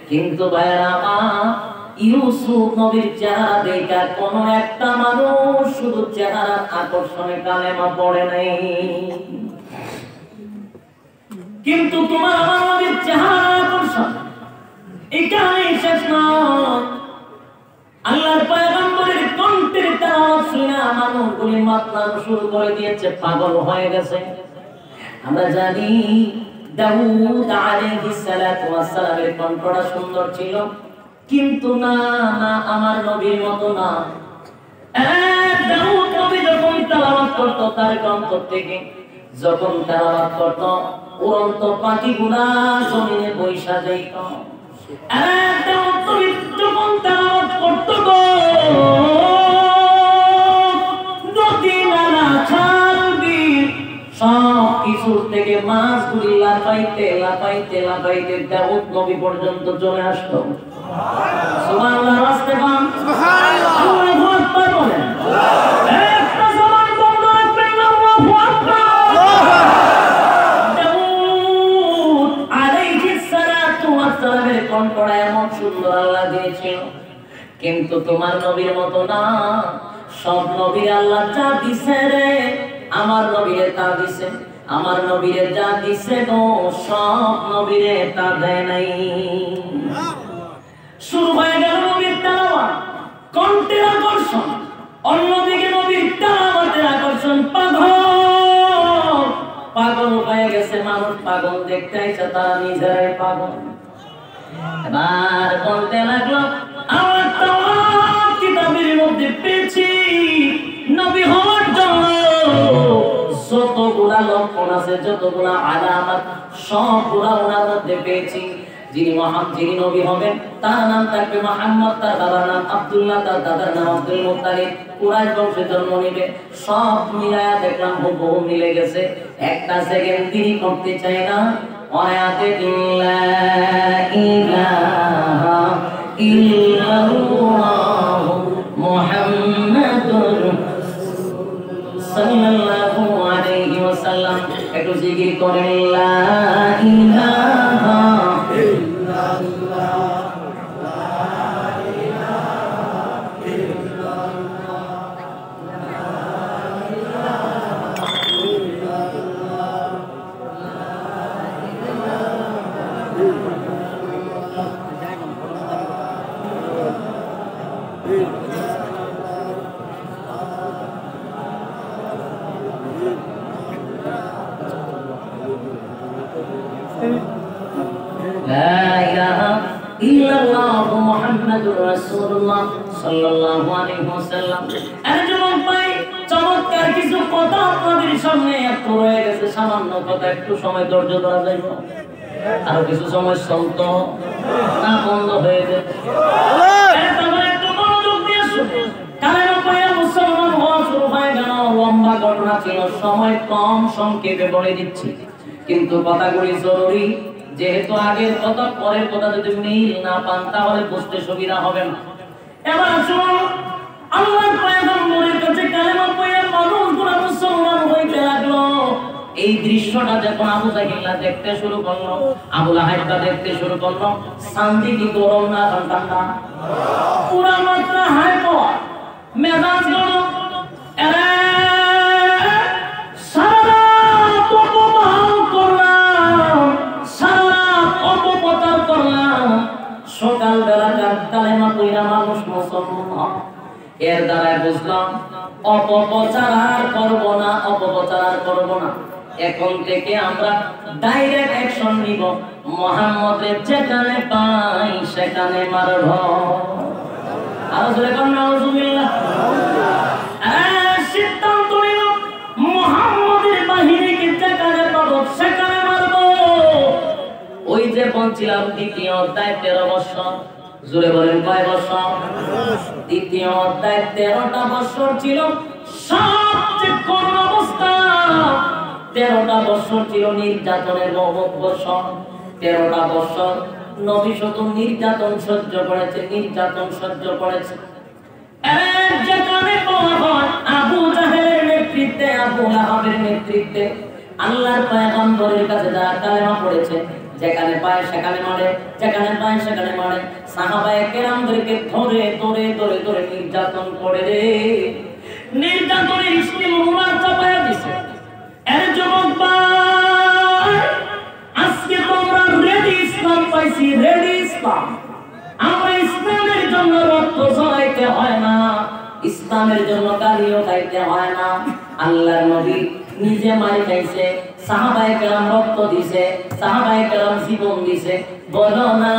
কিন্তু ভাইরা ইউসুফ নবীর চেহারা দেখা কোন একটা মানুষ শুধু চেহারার আকর্ষণে কালেমা পড়ে নাই। কিন্তু তোমার আমার নবীর চেহারা আকর্ষণ এখানেই শেষ নয়। আল্লাহর পয়গম্বরের কণ্ঠের তেলাওয়াত শুনে মানুষগুলি মাতলাম শুরু করে দিয়েছে, পাগল হয়ে গেছে। আমরা জানি দাউদ আলাইহিস সালাতু ওয়াস সালামের কণ্ঠটা সুন্দর ছিল, কিন্তু না না আমার নবীর মতো না। দাউদ নবী যখন তেলাওয়াত করত তার কণ্ঠ থেকে, যখন তেলাওয়াত করত উড়ন্ত পাখিগুলা জমিনে বৈশা যাইত। দাউদ নবী যখন তেলাওয়াত করত গো, নদী নালা খাল বিল সব কিছুর থেকে মাছগুলি লাফাইতে লাফাইতে লাফাইতে দাউদ নবী পর্যন্ত চলে আসতো। সুবহানাল্লাহ, রাস্তে পান সুবহানাল্লাহ, আল্লাহু আকবার বলেন। একটা জবান বন্ধ রাখবেন না, আল্লাহু আকবার। দাউদ আলাইহিস সালাতু ওয়াস সালামের কণ্ঠটা এমন সুন্দর আল্লাহ দিয়েছিল, কিন্তু তোমার নবীর মতো না। সব নবীর আল্লাহ যা দিছে রে, আমার নবীরে তা দিছে। আমার নবীরে যা দিছে গো, সব নবীরে তা দেয় নাই। শুরু হয়ে গেল নবীর তেলাওয়াত, কণ্ঠের আকর্ষণ। অন্যদিকে নবীর তেলাওয়াতের আকর্ষণ, পাগল হয়ে গেছে মানুষ। পাগল দেখতে আইছে, তারা নিজেরাই পাগল। এবার বলতে লাগলো, আমার তাওরাত কিতাবের মধ্যে পেয়েছি নবী হওয়ার জন্য যতগুলা লক্ষণ আছে, যতগুলা আলামত, সবগুলা ওনার মধ্যে পেয়েছি। যিনি নবী হবেন তার নাম থাকবে মুহাম্মদ, তার বাবার নাম আব্দুল্লাহ, তার দাদার নাম আব্দুল মুত্তালিব, কুরাইশ বংশে জন্ম নিবে। সব মিলায়া দেখলাম হুবহু মিলে গেছে। একটা সেকেন্ড দেরি করতে চাই না। আয়াতে লা ইলাহা ইল্লাল্লাহ মুহাম্মাদুর সাল্লাল্লাহু আলাইহি ওয়াসাল্লাম। একটু জিকির করেন, লা ইলাহা ইল্লাল্লাহ লা ইলাহা ইল্লাল্লাহ লা ইলাহা ইল্লাল্লাহ লা ইলাহা ইল্লাল্লাহু মুহাম্মাদুর রাসূলুল্লাহ সাল্লাল্লাহু আলাইহি ওয়াসাল্লাম। যুবক ভাই, চমৎকার কিছু কথা আপনাদের সামনে একটু রয়ে গেছে। সামান্য কথা, একটু সময় ধৈর্য ধরা যাইব। আর কিছু সময় চলত না, বন্ধ হয়ে যাবে। একটু মনোযোগ দিয়ে শুনুন। কারণ মুসলমান হওয়া শুরু হয়ে গেল। লম্বা ঘটনা ছিল, সময় কম, সংক্ষেপে বলে দিচ্ছি, কিন্তু কথাগুলি জরুরি। যেহেতু আগের কথা পরের কথা যদি মিল না পান তাহলে বুঝতে সুবিধা হবে না। এবার শুনুন, আল্লাহর পয়গম্বরের কাছে কালেমা পড়ে মানুষগুলো মুসলমান হইতে লাগলো। এই দৃশ্যটা যখন আবু জাহেল দেখতে শুরু করলো, আবু লাহাব দেখতে শুরু করলো, শান্তি কি গরম না ঠান্ডা? পুরা মাত্রা হাই পাওয়া মেজাজ গেল। সকালবেলা কালেমা পড়া মানুষ মুসলমান। এর দ্বারা বুঝলাম অপপ্রচার আর করবো না, অপপ্রচার আর করবো না। এখন থেকে আমরা ডাইরেক্ট অ্যাকশন নিব। মুহাম্মদের যেখানে পাই সেখানে মারব। আরো জোরে কোন নাউজুবিল্লাহ। সিদ্ধান্ত নিল, মুহাম্মদের বাহিনীকে যেখানে পাবো সেখানে মারব। ওই যে বলছিলাম দ্বিতীয় অধ্যায় 13 বছর। জোরে বলেন কয় বছর? দ্বিতীয় অধ্যায় 13টা বছর ছিল সবচেয়ে করুণ অবস্থা। 13টা বছর ছিল নির্যাতনের বছর। 13টা বছর নবী শুধু নির্যাতন সহ্য করেছে, নির্যাতন সহ্য করেছে। যেখানে আবু জাহেলের নেতৃত্বে, আবু লাহাবের নেতৃত্বে আল্লাহর পয়গম্বরের কাছে যারা কালেমা পড়েছে, যেখানে পায় সেখানে মারে, যেখানে পায় সেখানে মারে। সাহাবায়ে কেরামদেরকে ধরে ধরে ধরে ধরে নির্যাতন করে রে, নির্যাতনের স্টিল রুমাল চাপায়া দিছে। এর যুবক ভাই, পাইছি রেডি ইসলাম। আমরা ইসলামের জন্য রক্ত ঝরাইতে হয় না, ইসলামের জন্য গালিও খাইতে হয় না। আল্লাহর নবী নিজে মারি খাইছে, সাহাবায়ে কেরাম রক্ত দিছে, সাহাবায়ে কেরাম জীবন দিছে। বলো না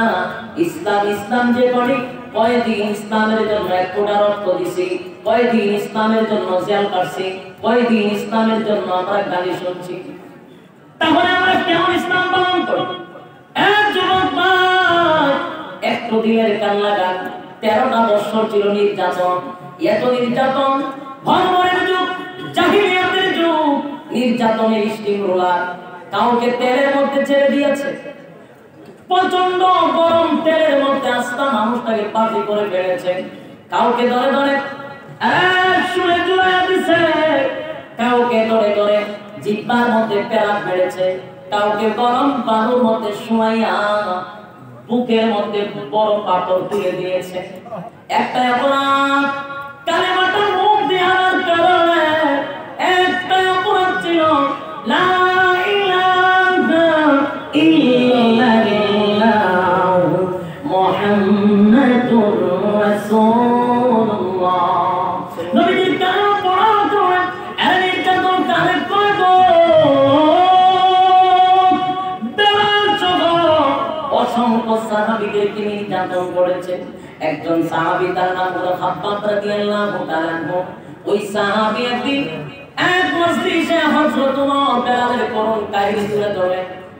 ইসলাম ইসলাম যে করি, কয়দিন ইসলামের জন্য এক ফোঁটা রক্ত দিছি, কয়দিন ইসলামের জন্য জেল কাটছি, কয়দিন ইসলামের জন্য আমরা গালি শুনছি। তাহলে আমরা কেমন ইসলাম পালন করি? এক যুবক ভাই, একটু দিলের কান লাগান। 13টা বছর ছিল নির্যাতন, এত নির্যাতন, ভরভরের যুগ, জাহিলিয়াতের যুগ, নির্যাতনের স্টিম রোলার। কাউকে তেলের মধ্যে ছেড়ে দিয়েছে, প্রচন্ড গরম তেলের মধ্যে আস্তা মানুষটাকে পাতি করে ফেলেছে। কাউকে ধরে ধরে শুলে জুড়াইয়া দিছে, কাউকে ধরে ধরে জিহ্বার মধ্যে পেরাক মেরেছে, কাউকে গরম বালুর মধ্যে শুয়াইয়া বুকের মধ্যে বড় পাথর তুলে দিয়েছে। একটা অপরাধ, কালেমাটা মুখ দেওয়ার কারণে একটা অপরাধ ছিল, লা ইলাহা ইল্লাল্লাহ মুহাম্মাদুর রাসূলুল্লাহ। নবীর কালেমা পড়ার কারণে এর কাছে কানে করে গো অসংখ্য সাহাবীদেরকে নির্যাতন করেছে। একজন সাহাবী তার নাম হলো খাব্বাব রাদিয়াল্লাহু তাআলা। ওই সাহাবী একদিন এক মজলিসে হযরত ওমর বেলালের করুণ কাহিনী তুলে ধরে।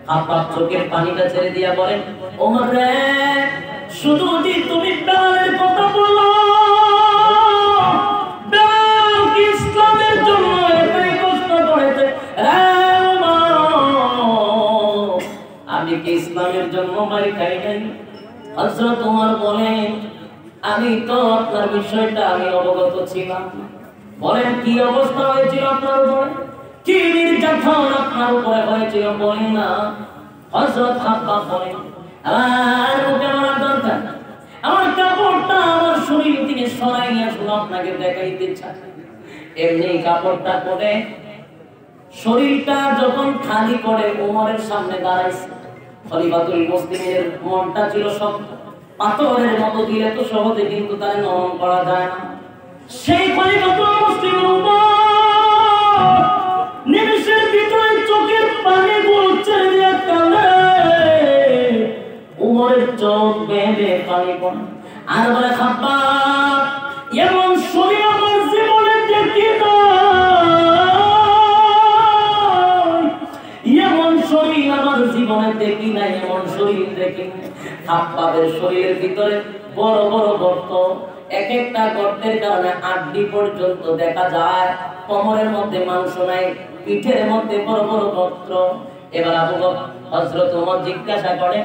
খাব্বাব চোখের পানিটা ছেড়ে দিয়া বলেন, ওমর রে, শুধু যদি তুমি বেলালের কথা বলো, বেলাল কি ইসলামের জন্য এতই কষ্ট করেছে, আমি কি ইসলামের জন্য মারি খাই নাই? হযরত ওমর বলেন, আমি তো আপনার বিষয়টা আমি অবগত ছিলাম। বলেন কি অবস্থা হয়েছিল আপনার উপরে, কি নির্যাতন আপনার উপরে হয়েছিল বলেন না। হযরত খাব্বাব বলেন, আমার মুখে বলার দরকার, আমার কাপড়টা আমার শরীর থেকে সরাইয়া শুনে আপনাকে দেখাইতে চাই। এমনি কাপড়টা পরে শরীরটা যখন খালি করে ওমরের সামনে দাঁড়াইছে। খলিফাতুল মুসলিমের মনটা ছিল শক্ত, পাথরের মতো দিলে তো সহজে কিন্তু তার নরম করা যায় না। সেই খলিফাতুল মুসলিমের উপর নিমেষের ভিতরে চোখের পানি ছেড়ে দিয়ে কাঁদে, ওমরের চোখ বেয়ে বেয়ে পানি পড়ে, আর বলে, খাব্বাব, এমন শরীর আমার জীবনে দেখি না, এমন শরীর আমার জীবনে দেখি নাই, এমন শরীর দেখি নাই। খাব্বাবের শরীরের ভিতরে বড় বড় গর্ত, এক একটা গর্তের কারণে আড্ডি পর্যন্ত দেখা যায়, কোমরের মধ্যে মাংস নাই, পিঠের মধ্যে বড় বড় গর্ত। এবার আবু বকর হযরত ওমর জিজ্ঞাসা করে,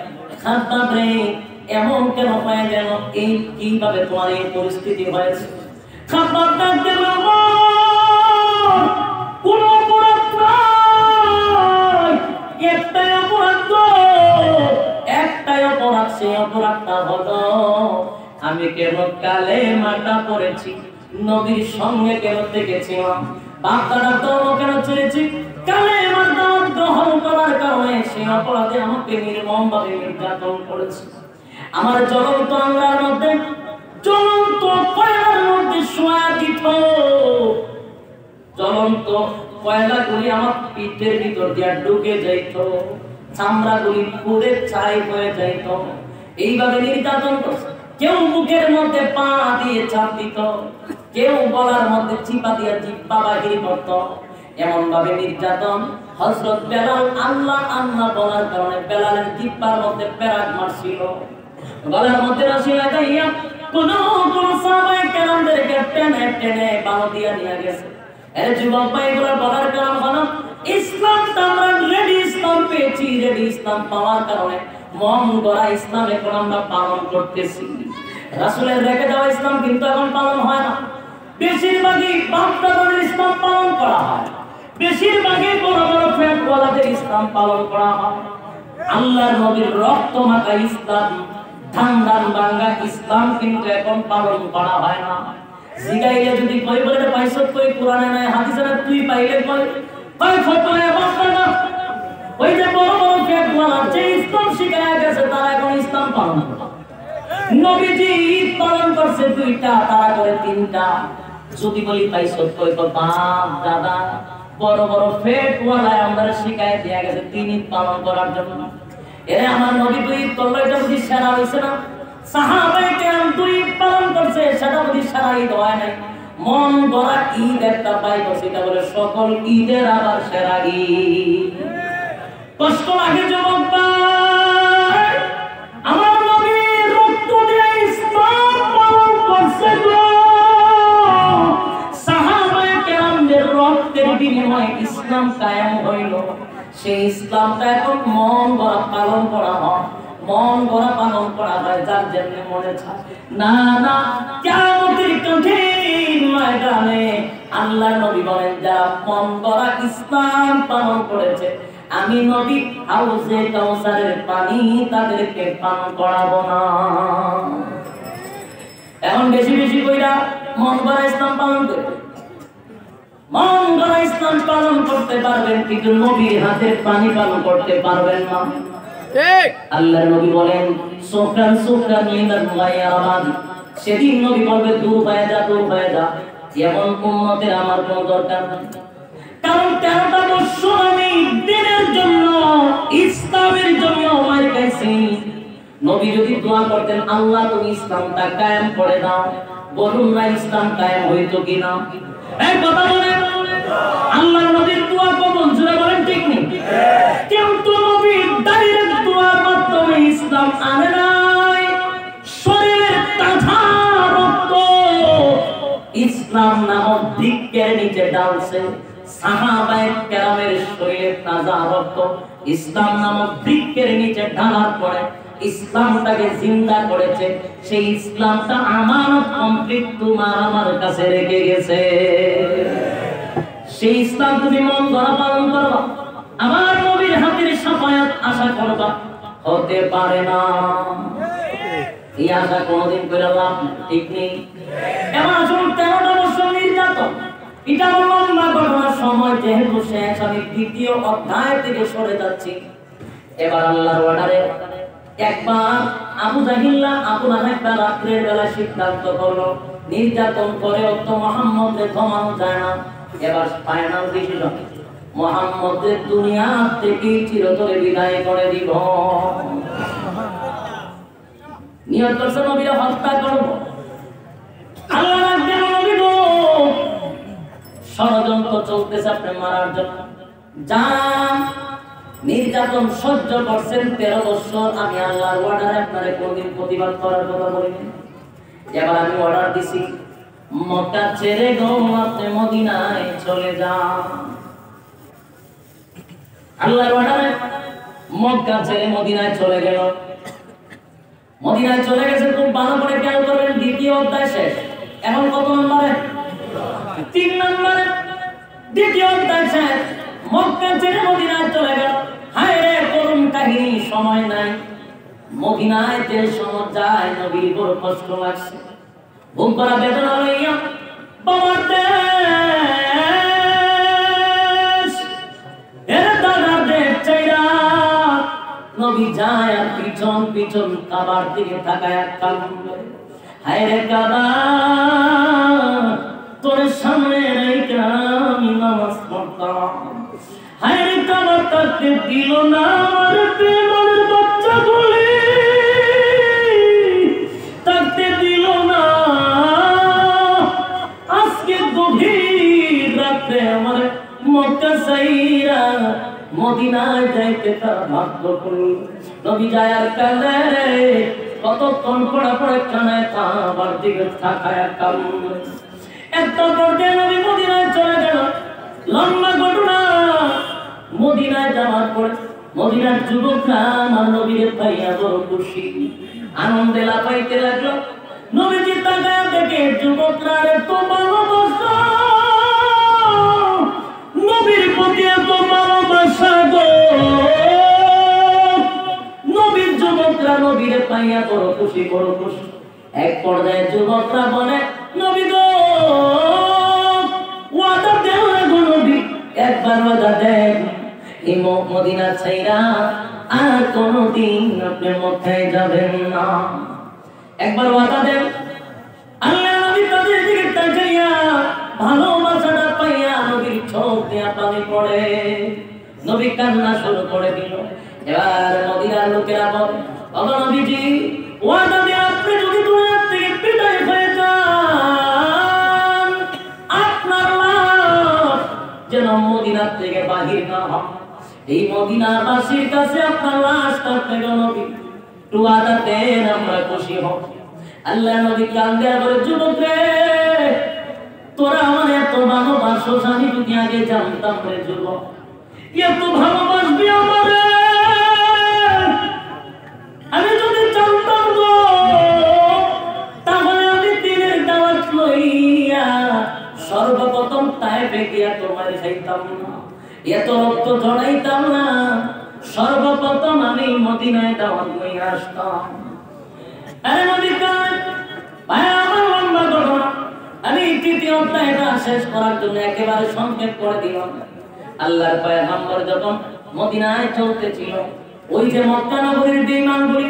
খাব্বাব রে, এমন কেন হয়ে গেল, এই কিভাবে তোমার এই পরিস্থিতি হয়েছে? খাব্বাব ডাকতে বলল, কোন অপরাধ নাই, একটাই অপরাধ, একটাই অপরাধ, সেই অপরাধটা হলো আমি কেন কালেমাটা পড়েছি, নবীর সঙ্গে কেন থেকেছিলাম, বাপদাদা ধর্ম কেন ছেড়েছি, কালেমার দাওয়াত গ্রহণ করার কারণে সেই অপরাধে আমাকে নির্মমভাবে নির্যাতন করেছে। আমার জ্বলন্ত আল্লাহর মধ্যে, জ্বলন্ত কয়লার মধ্যে শোয়া দিত, জ্বলন্ত কয়লাগুলি আমার পিঠের ভিতর দিয়ে ঢুকে যাইত, চামড়াগুলি পুড়ে ছাই হয়ে যাইত। এইভাবে নির্যাতন করছে। কেউ মুখের মধ্যে পা দিয়ে চাপ দিত, কেউ গলার মধ্যে চিপা দিয়ে জিহ্বা বাহির করত। এমন ভাবে নির্যাতন। হযরত বেলাল আল্লাহ আল্লাহ বলার কারণে বেলালের জিহ্বার মধ্যে পেরাক মারছিল, গলার মধ্যে রশি লাগাইয়া কোন কোন সাহাবায়ে কেরামদেরকে টেনে টেনে বালু দিয়া নিয়ে গেছে। এর যুবক ভাইগুলো বলার কারণ হলো, ইসলামটা আমরা রেডি ইসলাম পেয়েছি, রেডি ইসলাম পাওয়ার কারণে মন গড়া ইসলাম এখন আমরা পালন করতেছি। রাসূলের রেখে দেওয়া ইসলাম কিন্তু এখন পালন হয় না। বেশিরভাগই বাপদাদাদের ইসলাম পালন করা হয়, বেশিরভাগই বড় বড় ফ্যাটওয়ালাদের ইসলাম পালন করা হয়। আল্লাহর নবীর রক্ত মাখা ইসলাম, ধান ধান ভাঙ্গা ইসলাম কিন্তু এখন পালন করা হয় না। জিগাইলে যদি কই বলে পাইছ কই, কোরআনে নাই হাদিসে নাই, তুই পাইলে কই ফটোয়ে বাপদাদা। ওই যে বড় বড় ফ্যাটওয়ালা যে ইসলাম শিখায়া গেছে, তারা এখন ইসলাম পালন করে। নবীজি ঈদ পালন করছে দুইটা, তারা করে তিনটা। যদি বলি ভাই সত্য তো বাপ দাদা বড় বড় ফেটওয়ালা আমরা শিখায় দেয়া গেছে 3 ঈদ পালন করার জন্য। এরে আমার নবী 2 ঈদ করলো, এটা বুঝি সেরা হয়েছে না? সাহাবায়ে কেরাম 2 ঈদ পালন করছে, সেটা বুঝি সেরা ঈদ হয় নাই? মন গড়া ঈদ একটা পাই করছে, এটা বলে সকল ঈদের আবার সেরা ঈদ। কষ্ট লাগে যুবক ভাই, আমার নবী রক্ত দিয়ে ইসলাম পালন করছে গো। সাহাবায়ে কেরামদের রক্তের বিনিময়ে ইসলাম কায়েম হইল। সেই ইসলামটা এখন মন গড়া পালন করা হয়, মন গড়া পালন করা হয় যার যেমনি মনে চায়। না না, কিয়ামতের কঠিন ময়দানে আল্লাহর নবী বলেন যারা মন গড়া ইসলাম পালন করেছে, আমি নবী হাউজে কাউসারের পানি তাদেরকে পান করাবো না। এখন বেশি বেশি কইরা মন গড়া ইসলাম পালন করে, মন গড়া ইসলাম পালন করতে পারবেন, কিন্তু নবীর হাতের পানি পালন করতে পারবেন না। ঠিক আল্লাহর নবী বলেন সুকরান সুকরান লিমান গায়রাবাদ, সেদিন নবী বলবে দূর হয়ে যা, দূর হয়ে যা, এমন উম্মতের আমার কোনো দরকার নেই। কারণ 13টা বছর আমি দিনের জন্য ইসলামের জন্য মার খাইছি। নবী যদি দোয়া করতেন আল্লাহ তুমি ইসলামটা কায়েম করে দাও, বলুন না ইসলাম কায়েম হইতো কিনা? এই কথা বলেন, আল্লাহর নবীর দোয়া কবুল, জোরে বলেন ঠিক নেই? কিন্তু নবী ডাইরেক্ট দোয়ার মাধ্যমে ইসলাম আনে নাই, শরীরের তাজা রক্ত ইসলাম নামক দিকের নিচে ডালছে। সাহাবায়ে কেরামের শরীরের তাজা রক্ত ইসলাম নামক বৃক্ষের নিচে ঢালার পরে ইসলামটাকে জিন্দা করেছে। সেই ইসলামটা আমানত কমপ্লিট তোমার আমার কাছে রেখে গেছে। সেই ইসলাম তুমি মন গড়া পালন করবা, আমার নবীর হাতের শাফায়াত আশা করবা, হতে পারে না। এই আশা কোনোদিন করে লাভ ঠিক নেই। এবার আসুন 13টা বছর নির্যাতন, এটা লম্বা ঘটনার সময় যেহেতু শেষ, আমি 2য় অধ্যায় থেকে সরে যাচ্ছি। এবার আল্লাহর অর্ডারে একবার আবু জাহিল্লা আবু লাহাব রাত্রের বেলা সিদ্ধান্ত করলো নির্যাতন করেও তো মুহাম্মদকে থামানো যায় না। এবার ফাইনাল ডিসিশন, মুহাম্মদের দুনিয়া থেকে চিরতরে বিদায় করে দিব। নিয়ত করছে নবীরা হত্যা করব। আল্লাহ রাখবেন নবী গো, ষড়যন্ত্র চলতেছে আপনি মারার জন্য। যা নির্যাতন সহ্য করছেন 13 বছর, আমি আল্লাহর অর্ডারে আপনারে কোনদিন প্রতিবাদ করার কথা বলিনি। এবার আমি অর্ডার দিছি মক্কা ছেড়ে গো আপনি মদিনায় চলে যান। আল্লাহর অর্ডারে মক্কা ছেড়ে মদিনায় চলে গেল। মদিনায় চলে গেছে, খুব ভালো করে খেয়াল করবেন। 2য় অধ্যায় শেষ, এখন কত নম্বরে? 3 নম্বরে 2য় অধ্যায় শেষ। মক্কা ছেড়ে মদিনায় চলে গেল। হায় রে করুণ কাহিনী, সময় নাই। মদিনায় যে সময় যায় নবীর বড় কষ্ট লাগছে, বুক ভরা বেদনা লইয়া বাবার দেশ এর দাদার দেশ চাইরা নবী যায় আর পিছন পিছন কাবার দিকে তাকায় কাঁদে। হায় রে কাবা, তোর সামনে রেখা আমি নামাজ পড়তাম। হায় রে কাবা, তাকে দিল না আমার প্রেমের বাচ্চাগুলি, তাকে দিল না। আজকে গভীর রাতে আমার মক্কা সাইরা মদিনায় যাইতে তার ভাগ্য করল। নবী যায় আর কাঁদে রে, কতক্ষণ পড়া পড়ে কানায় কাবার দিকে তাকায় কাঁদে। একটা পর্যায়ে নবী মদিনায় চলে গেল। লম্বা ঘটনা। মদিনায় যাওয়ার পর মদিনার যুবকরা আমার নবীর পাইয়া বড় খুশি, আনন্দে লাফাইতে লাগলো। নবীজি তাকায় দেখে যুবকরা এত ভালোবাসা, নবীর প্রতি এত ভালোবাসা গো। নবীর যুবকরা নবীর পাইয়া বড় খুশি, বড় খুশি। এক পর্যায়ে যুবকরা বলে নবী গো, ওয়াদা দেন গো নবী, একবার ওয়াদা দেন এই মদিনা ছাইরা আর কোনদিন আপনি মক্কায় যাবেন না। একবার ওয়াদা দেন। আল্লাহ নবী তাদের দিকে তাকাইয়া ভালোবাসাটা পাইয়া নবীর চোখ দিয়ে পানি পড়ে, নবী কান্না শুরু করে দিল। এবার মদিনার লোকেরা বলে, বাবা নবীজি, ওয়াদা দিয়ে আপনি যদি দুনিয়া থেকে বিদায় হয়ে যান, আপনার লাশ যেন মদিনা থেকে বাহির না হয়। এই মদিনাবাসীর কাছে আপনার লাশ থাকবে নবী, একটু ওয়াদা দেন, আমরা খুশি হব। আল্লাহ নবী কান্দে বলে, যুবক রে, তোরা আমার এত ভালোবাসোস, আমি যদি আগে জানতাম রে যুবক, এত ভালোবাসবি আমারে, আমি যদি জানতাম গো, তাহলে আমি দিনের দাওয়াত লইয়া সর্বপ্রথম তায়েফে গিয়া তোমার খাইতাম না, এত রক্ত ঝরাইতাম না, সর্বপ্রথম আমি মদিনায় দাওয়াত লইয়া আসতাম। আরে নবী কান ভাই, আমার লম্বা ঘটনা, আমি তৃতীয় অধ্যায়টা শেষ করার জন্য একেবারে সংক্ষেপ করে দিলাম। আল্লাহর পয়গম্বর যখন মদিনায় চলতেছিল, ওই যে মক্কা নগরীর বেঈমানগুলি,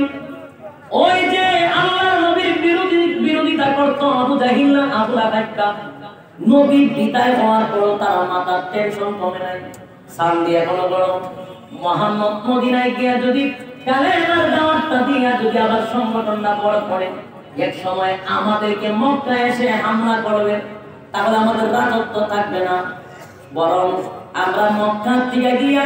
ওই যে আল্লাহর নবীর বিরোধিতা করত আবু জাহিল, আবু লাহাব, নবী বিদায় হওয়ার পর তারা মাথার টেনশন কমে নাই, সামনে এখনো বড় মুহাম্মদ মদিনায় গিয়া যদি কালেমার দাওয়াতটা দিয়া যদি আবার সংগঠন না করে এক সময় আমাদেরকে মক্কায় এসে হামলা করবে, তাহলে আমাদের রাজত্ব থাকবে না, বরং আমরা মক্কা থেকে গিয়া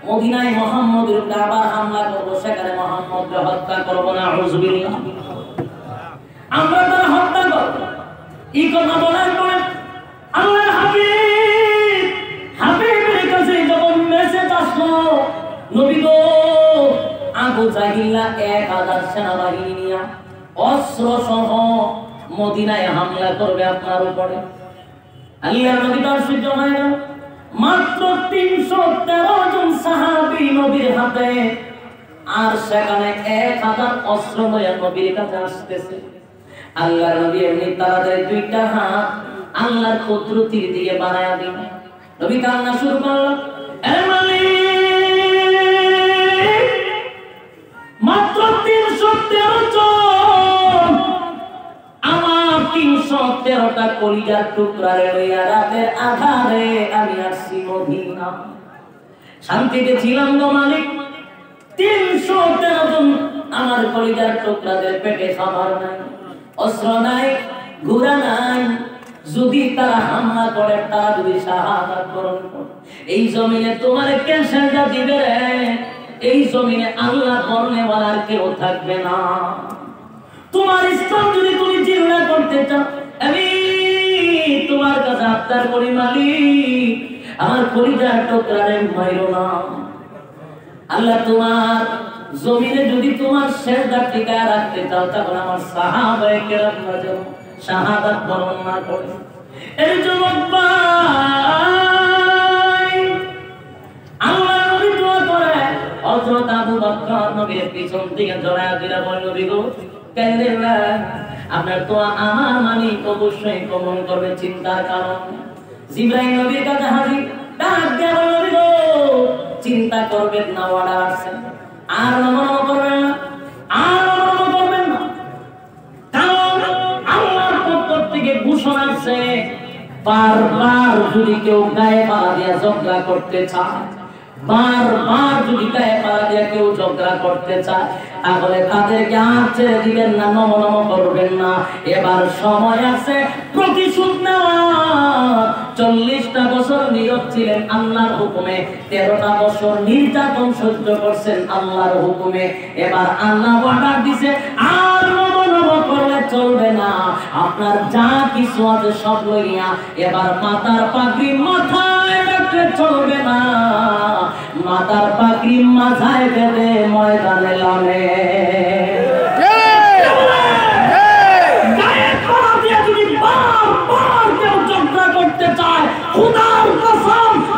মদিনায় মুহাম্মদের উপরে আবার হামলা করব, সেখানে মুহাম্মদকে হত্যা করব না, আউযুবিল্লাহ, আমরা তারা হত্যা করব। এই কথা বলার পরে আল্লাহর হাবিবের কাছে যখন মেসেজ আসলো, নবী গো, আবু জাহিল 1000 সেনাবাহিনী নিয়ে অস্ত্র সহ মদিনায় হামলা করবে আপনার উপরে। আল্লাহর নবী তার সহ্য হয় না, মাত্র 313 জন সাহাবী নবীর হাতে, আর সেখানে 1000 অস্ত্র লইয়া নবীর কাছে আসতেছে। আল্লাহর নবী এমনি তাদের দুইটা হাত আল্লাহর কুদরতির দিকে বাড়ায়া দিল। নবী কান্না শুরু করল, এ মালিক, মাত্র 313 জন, আমার 313টা কলিজার টুকরা লইয়া রাতের আধারে আমি আসছি মদিনা, শান্তিতে ছিলাম গো মালিক। 313 জন আমার কলিজার টুকরাদের পেটে খাবার নাই, অস্ত্র নাই, ঘোড়া নাই, যদি তারা হামলা করে, তারা যদি শাহাদাত বরণ করে, এই জমিনে তোমার কে সেজদা দিবে রে? এই জমিনে আল্লাহ বর্ণেওয়ালার কেউ থাকবে না। তোমার ইসলাম যদি তুমি জিন্দা করতে চাও, আমি তোমার কাছে আবদার করি মালিক, আমার কলিজার টুকরারে মাইরো না। আল্লাহ তোমার জমিনে যদি তোমার সেজদা টিকায় রাখতে চাও, তাহলে আমার সাহাবায়ে কেরামরা যেন শাহাদাত বরণ না করে। এই যুবক ভাই, আল্লাহ নবী দোয়া করে, হযরত আবু বকর নবীর পিছন থেকে জড়ায়া দিলা, বল নবী গো, কেন আপনার তো আমার মালিক অবশ্যই কবুল করবে, চিন্তার কারণ। জিবরাইল নবীর কাছে হাজির, ডাক দেয়া, বল নবী গো, চিন্তা করবেন না, অর্ডার আছে, আর নমন করবেন না, আর নমন করবেন না, কারণ আল্লাহর পক্ষ থেকে ঘোষণা আছে, বারবার যদি কেউ গায়ে পাড়া দিয়ে ঝগড়া করতে চায়, বারবার যদি গায়ে পাড়া দিয়ে কেউ ঝগড়া করতে চায়, তাহলে তাদেরকে আর ছেড়ে দিবেন না, নমন করবেন না। এবার সময় আছে প্রতিশোধ নেওয়ার। 40টা বছর নীরব ছিলেন আল্লাহর হুকুমে, 13টা বছর নির্যাতন সহ্য করছেন আল্লাহর হুকুমে। এবার আল্লাহ অর্ডার দিছে, আর নমন করলে চলবে না, আপনার যা কিছু আছে সব লইয়া এবার মাথার পাগড়ি মাথায় রাখলে চলবে না, মাথার পাগড়ি মাথায় বেঁধে ময়দানে নামে।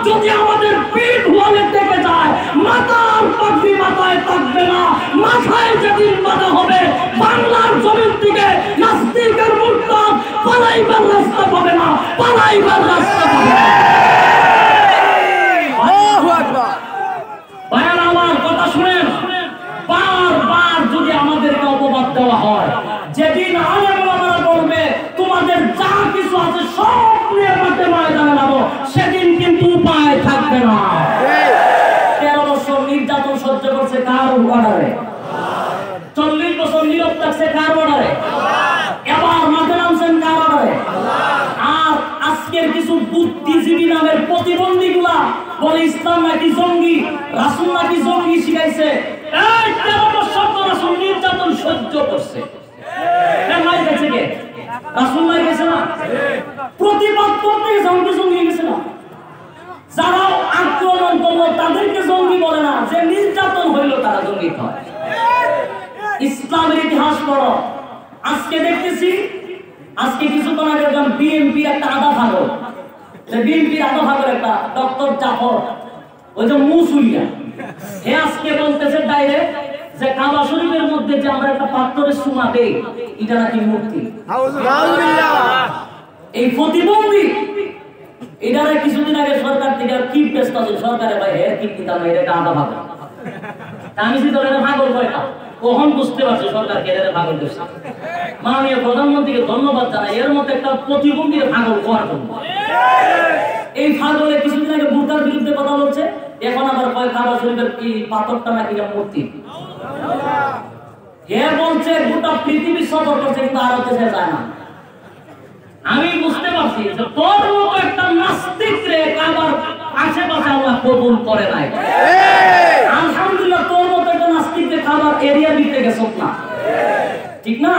যদি আমাদের পিঠ হলে থেকে যায়, মাথার পাগড়ি মাথায় থাকবে না, মাথায় যেদিন বাঁধা হবে, বাংলার জমিন থেকে নাস্তিকের মুরতাদ পালাইবার রাস্তা পাবে না, পালাইবার রাস্তা পাবে না। আল্লাহু আকবার। ভাইরা আমার কথা শুনেন। বলে ইসলাম নাকি জঙ্গি, রাসূল নাকি জঙ্গি শিখাইছে। এই 13 বছর তো রাসূল নির্যাতন সহ্য করছে। মার গেছে কে? রাসূল মার গেছে না? প্রতিবাদ করতে জঙ্গি গেছে না? যারা আক্রমণ করলো তাদেরকে জঙ্গি বলে না, যে নির্যাতন হইল তারা জঙ্গি হয়। ইসলামের ইতিহাস পড়ো। আজকে দেখতেছি, আজকে কিছুক্ষণ আগে একজন বিএনপি একটা আধা ভাগর, বিএনপির আধা ভাগর একটা ডক্টর জাফর, ওই যে মুসুলিয়া, হে আজকে বলতেছে ডাইরেক্ট যে কাবা শরীফের মধ্যে যে আমরা একটা পাথরের সুমা দেই, এটা নাকি মূর্তি। এই প্রতিবন্ধী এটারে কিছুদিন আগে সরকার থেকে কি পেশ করছে, সরকারে ভাই হে কি দিতাম না, এটা আধা ভাগর। আমি যদি এটা ভাগর কয়টা কখন বুঝতে পারছি সরকার কে এটা ভাগর করছে। মাননীয় প্রধানমন্ত্রীকে ধন্যবাদ জানাই এর মধ্যে একটা প্রতিবন্ধীর ভাগর করার জন্য। এই ভাগরে কিছুদিন আগে বুরকার বিরুদ্ধে কথা বলছে, এখন আবার কয় কাবা শরীফের কি পাথরটা নাকি মূর্তি। হে বলছে গোটা পৃথিবী সফর করছে, কিন্তু আর দেশে যায় না। আমি বুঝতে পারছি যে তোর মতো একটা নাস্তিক রে কাবার আশেপাশে আল্লাহ কবুল করে নাই। আলহামদুলিল্লাহ তোর মতো একটা নাস্তিককে কাবার এরিয়া দিতে গেছ না, ঠিক না?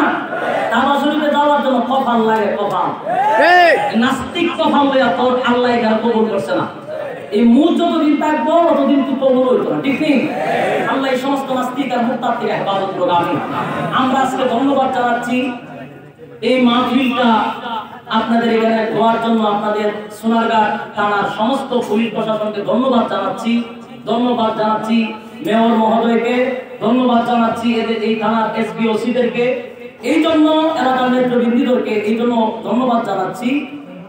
কাবা শরীফে যাওয়ার জন্য কপাল লাগে, কপাল। নাস্তিক কপাল লইয়া তোর আল্লাহ এখানে কবুল করছে না। এই মুখ যতদিন থাকবো ততদিন তুই কবুল হইতো না, ঠিক নেই? আল্লাহ এই সমস্ত নাস্তিক আর মুক্তার থেকে হেফাজত করুক। আমরা আজকে ধন্যবাদ জানাচ্ছি এই মাহফিলটা আপনাদের এখানে হওয়ার জন্য। আপনাদের সোনারগাঁ থানার সমস্ত পুলিশ প্রশাসনকে ধন্যবাদ জানাচ্ছি, ধন্যবাদ জানাচ্ছি মেয়র মহোদয়কে, ধন্যবাদ জানাচ্ছি এদের এই থানার এসপি ওসিদেরকে, এই জন্য এলাকার নেতৃবৃন্দদেরকে এই জন্য ধন্যবাদ জানাচ্ছি।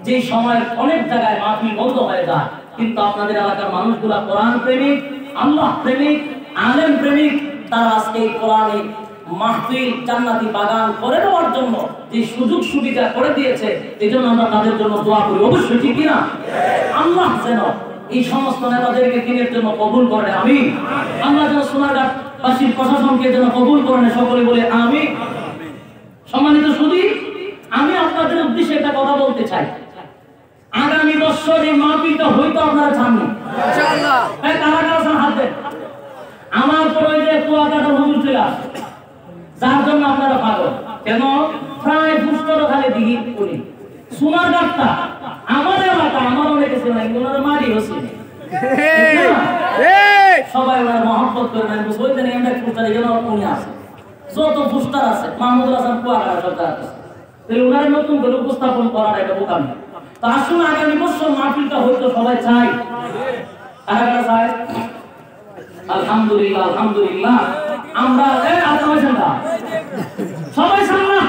যে সময় অনেক জায়গায় মাহফিল বন্ধ হয়ে যায়, কিন্তু আপনাদের এলাকার মানুষগুলা কোরআন প্রেমিক, আল্লাহ প্রেমিক, আলেম প্রেমিক, তারা আজকে এই কোরআনে মাহফিল জান্নাতি বাগান করে দেওয়ার জন্য যে সুযোগ সুবিধা করে দিয়েছে, এই জন্য আমরা তাদের জন্য দোয়া করি। অবশ্যই ঠিক কিনা? আল্লাহ যেন এই সমস্ত নেতাদেরকে দিনের জন্য কবুল করেন, আমিন। আল্লাহ যেন সোনারগাঁবাসীর প্রশাসনকে যেন কবুল করেন, সকলে বলে আমিন। সম্মানিত সুধী, আমি আপনাদের উদ্দেশ্যে একটা কথা বলতে চাই। আগামী বছর এই মাহফিলটা হয়তো আপনারা জাননি, ইনশাআল্লাহ। কারা কারা হাত দেন। আমার পরে যে কুয়াকাটা হুজুর ছিল, যার জন্য আপনারা পাগল। কেন? প্রায় পুষ্কর খালি দিঘি করি সোনারগাঁটা আমার এলাকা, আমার অনেক ছিল না, ওনারা মারি হচ্ছে সবাই ওনার মহব্বত করে নেন। বুঝতে এমনি পুস্টার যেন উনি আছে, যত পুস্টার আছে মাহমুদুল হাসান কুয়াকাটা সরকার আছে, ওনারা নতুন করে উপস্থাপন করার একটা বোকামি। তো আসুন আগামী বছর মাহফিলটা হয়তো সবাই চাই। কারা কারা চায়? আলহামদুলিল্লাহ, আলহামদুলিল্লাহ। আমরা সবাই সামনা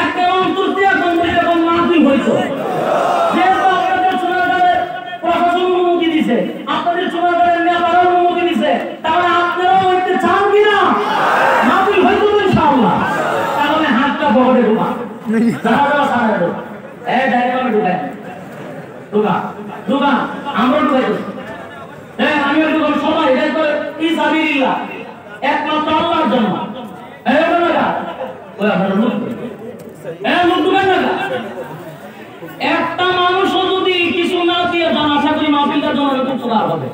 একটা অন্তর দিয়ে এরকম মাহফিল হইতো, যেহেতু আপনাদের সোনারগাঁয়ের প্রশাসন অনুমতি দিছে, আপনাদের সোনারগাঁয়ের নেতারা অনুমতি দিছে, তাহলে আপনারাও হইতে চান কিনা? মাহফিল হইতো ইনশাআল্লাহ। তাহলে হাতটা বহরে ঢুকা, আমরা ঢুকাই, আমি সবাই একমাত্র আল্লাহর জন্য। একটা মানুষও যদি কিছু না দিয়ে যান, আশা করি মাহফিলটার জন্য হবে।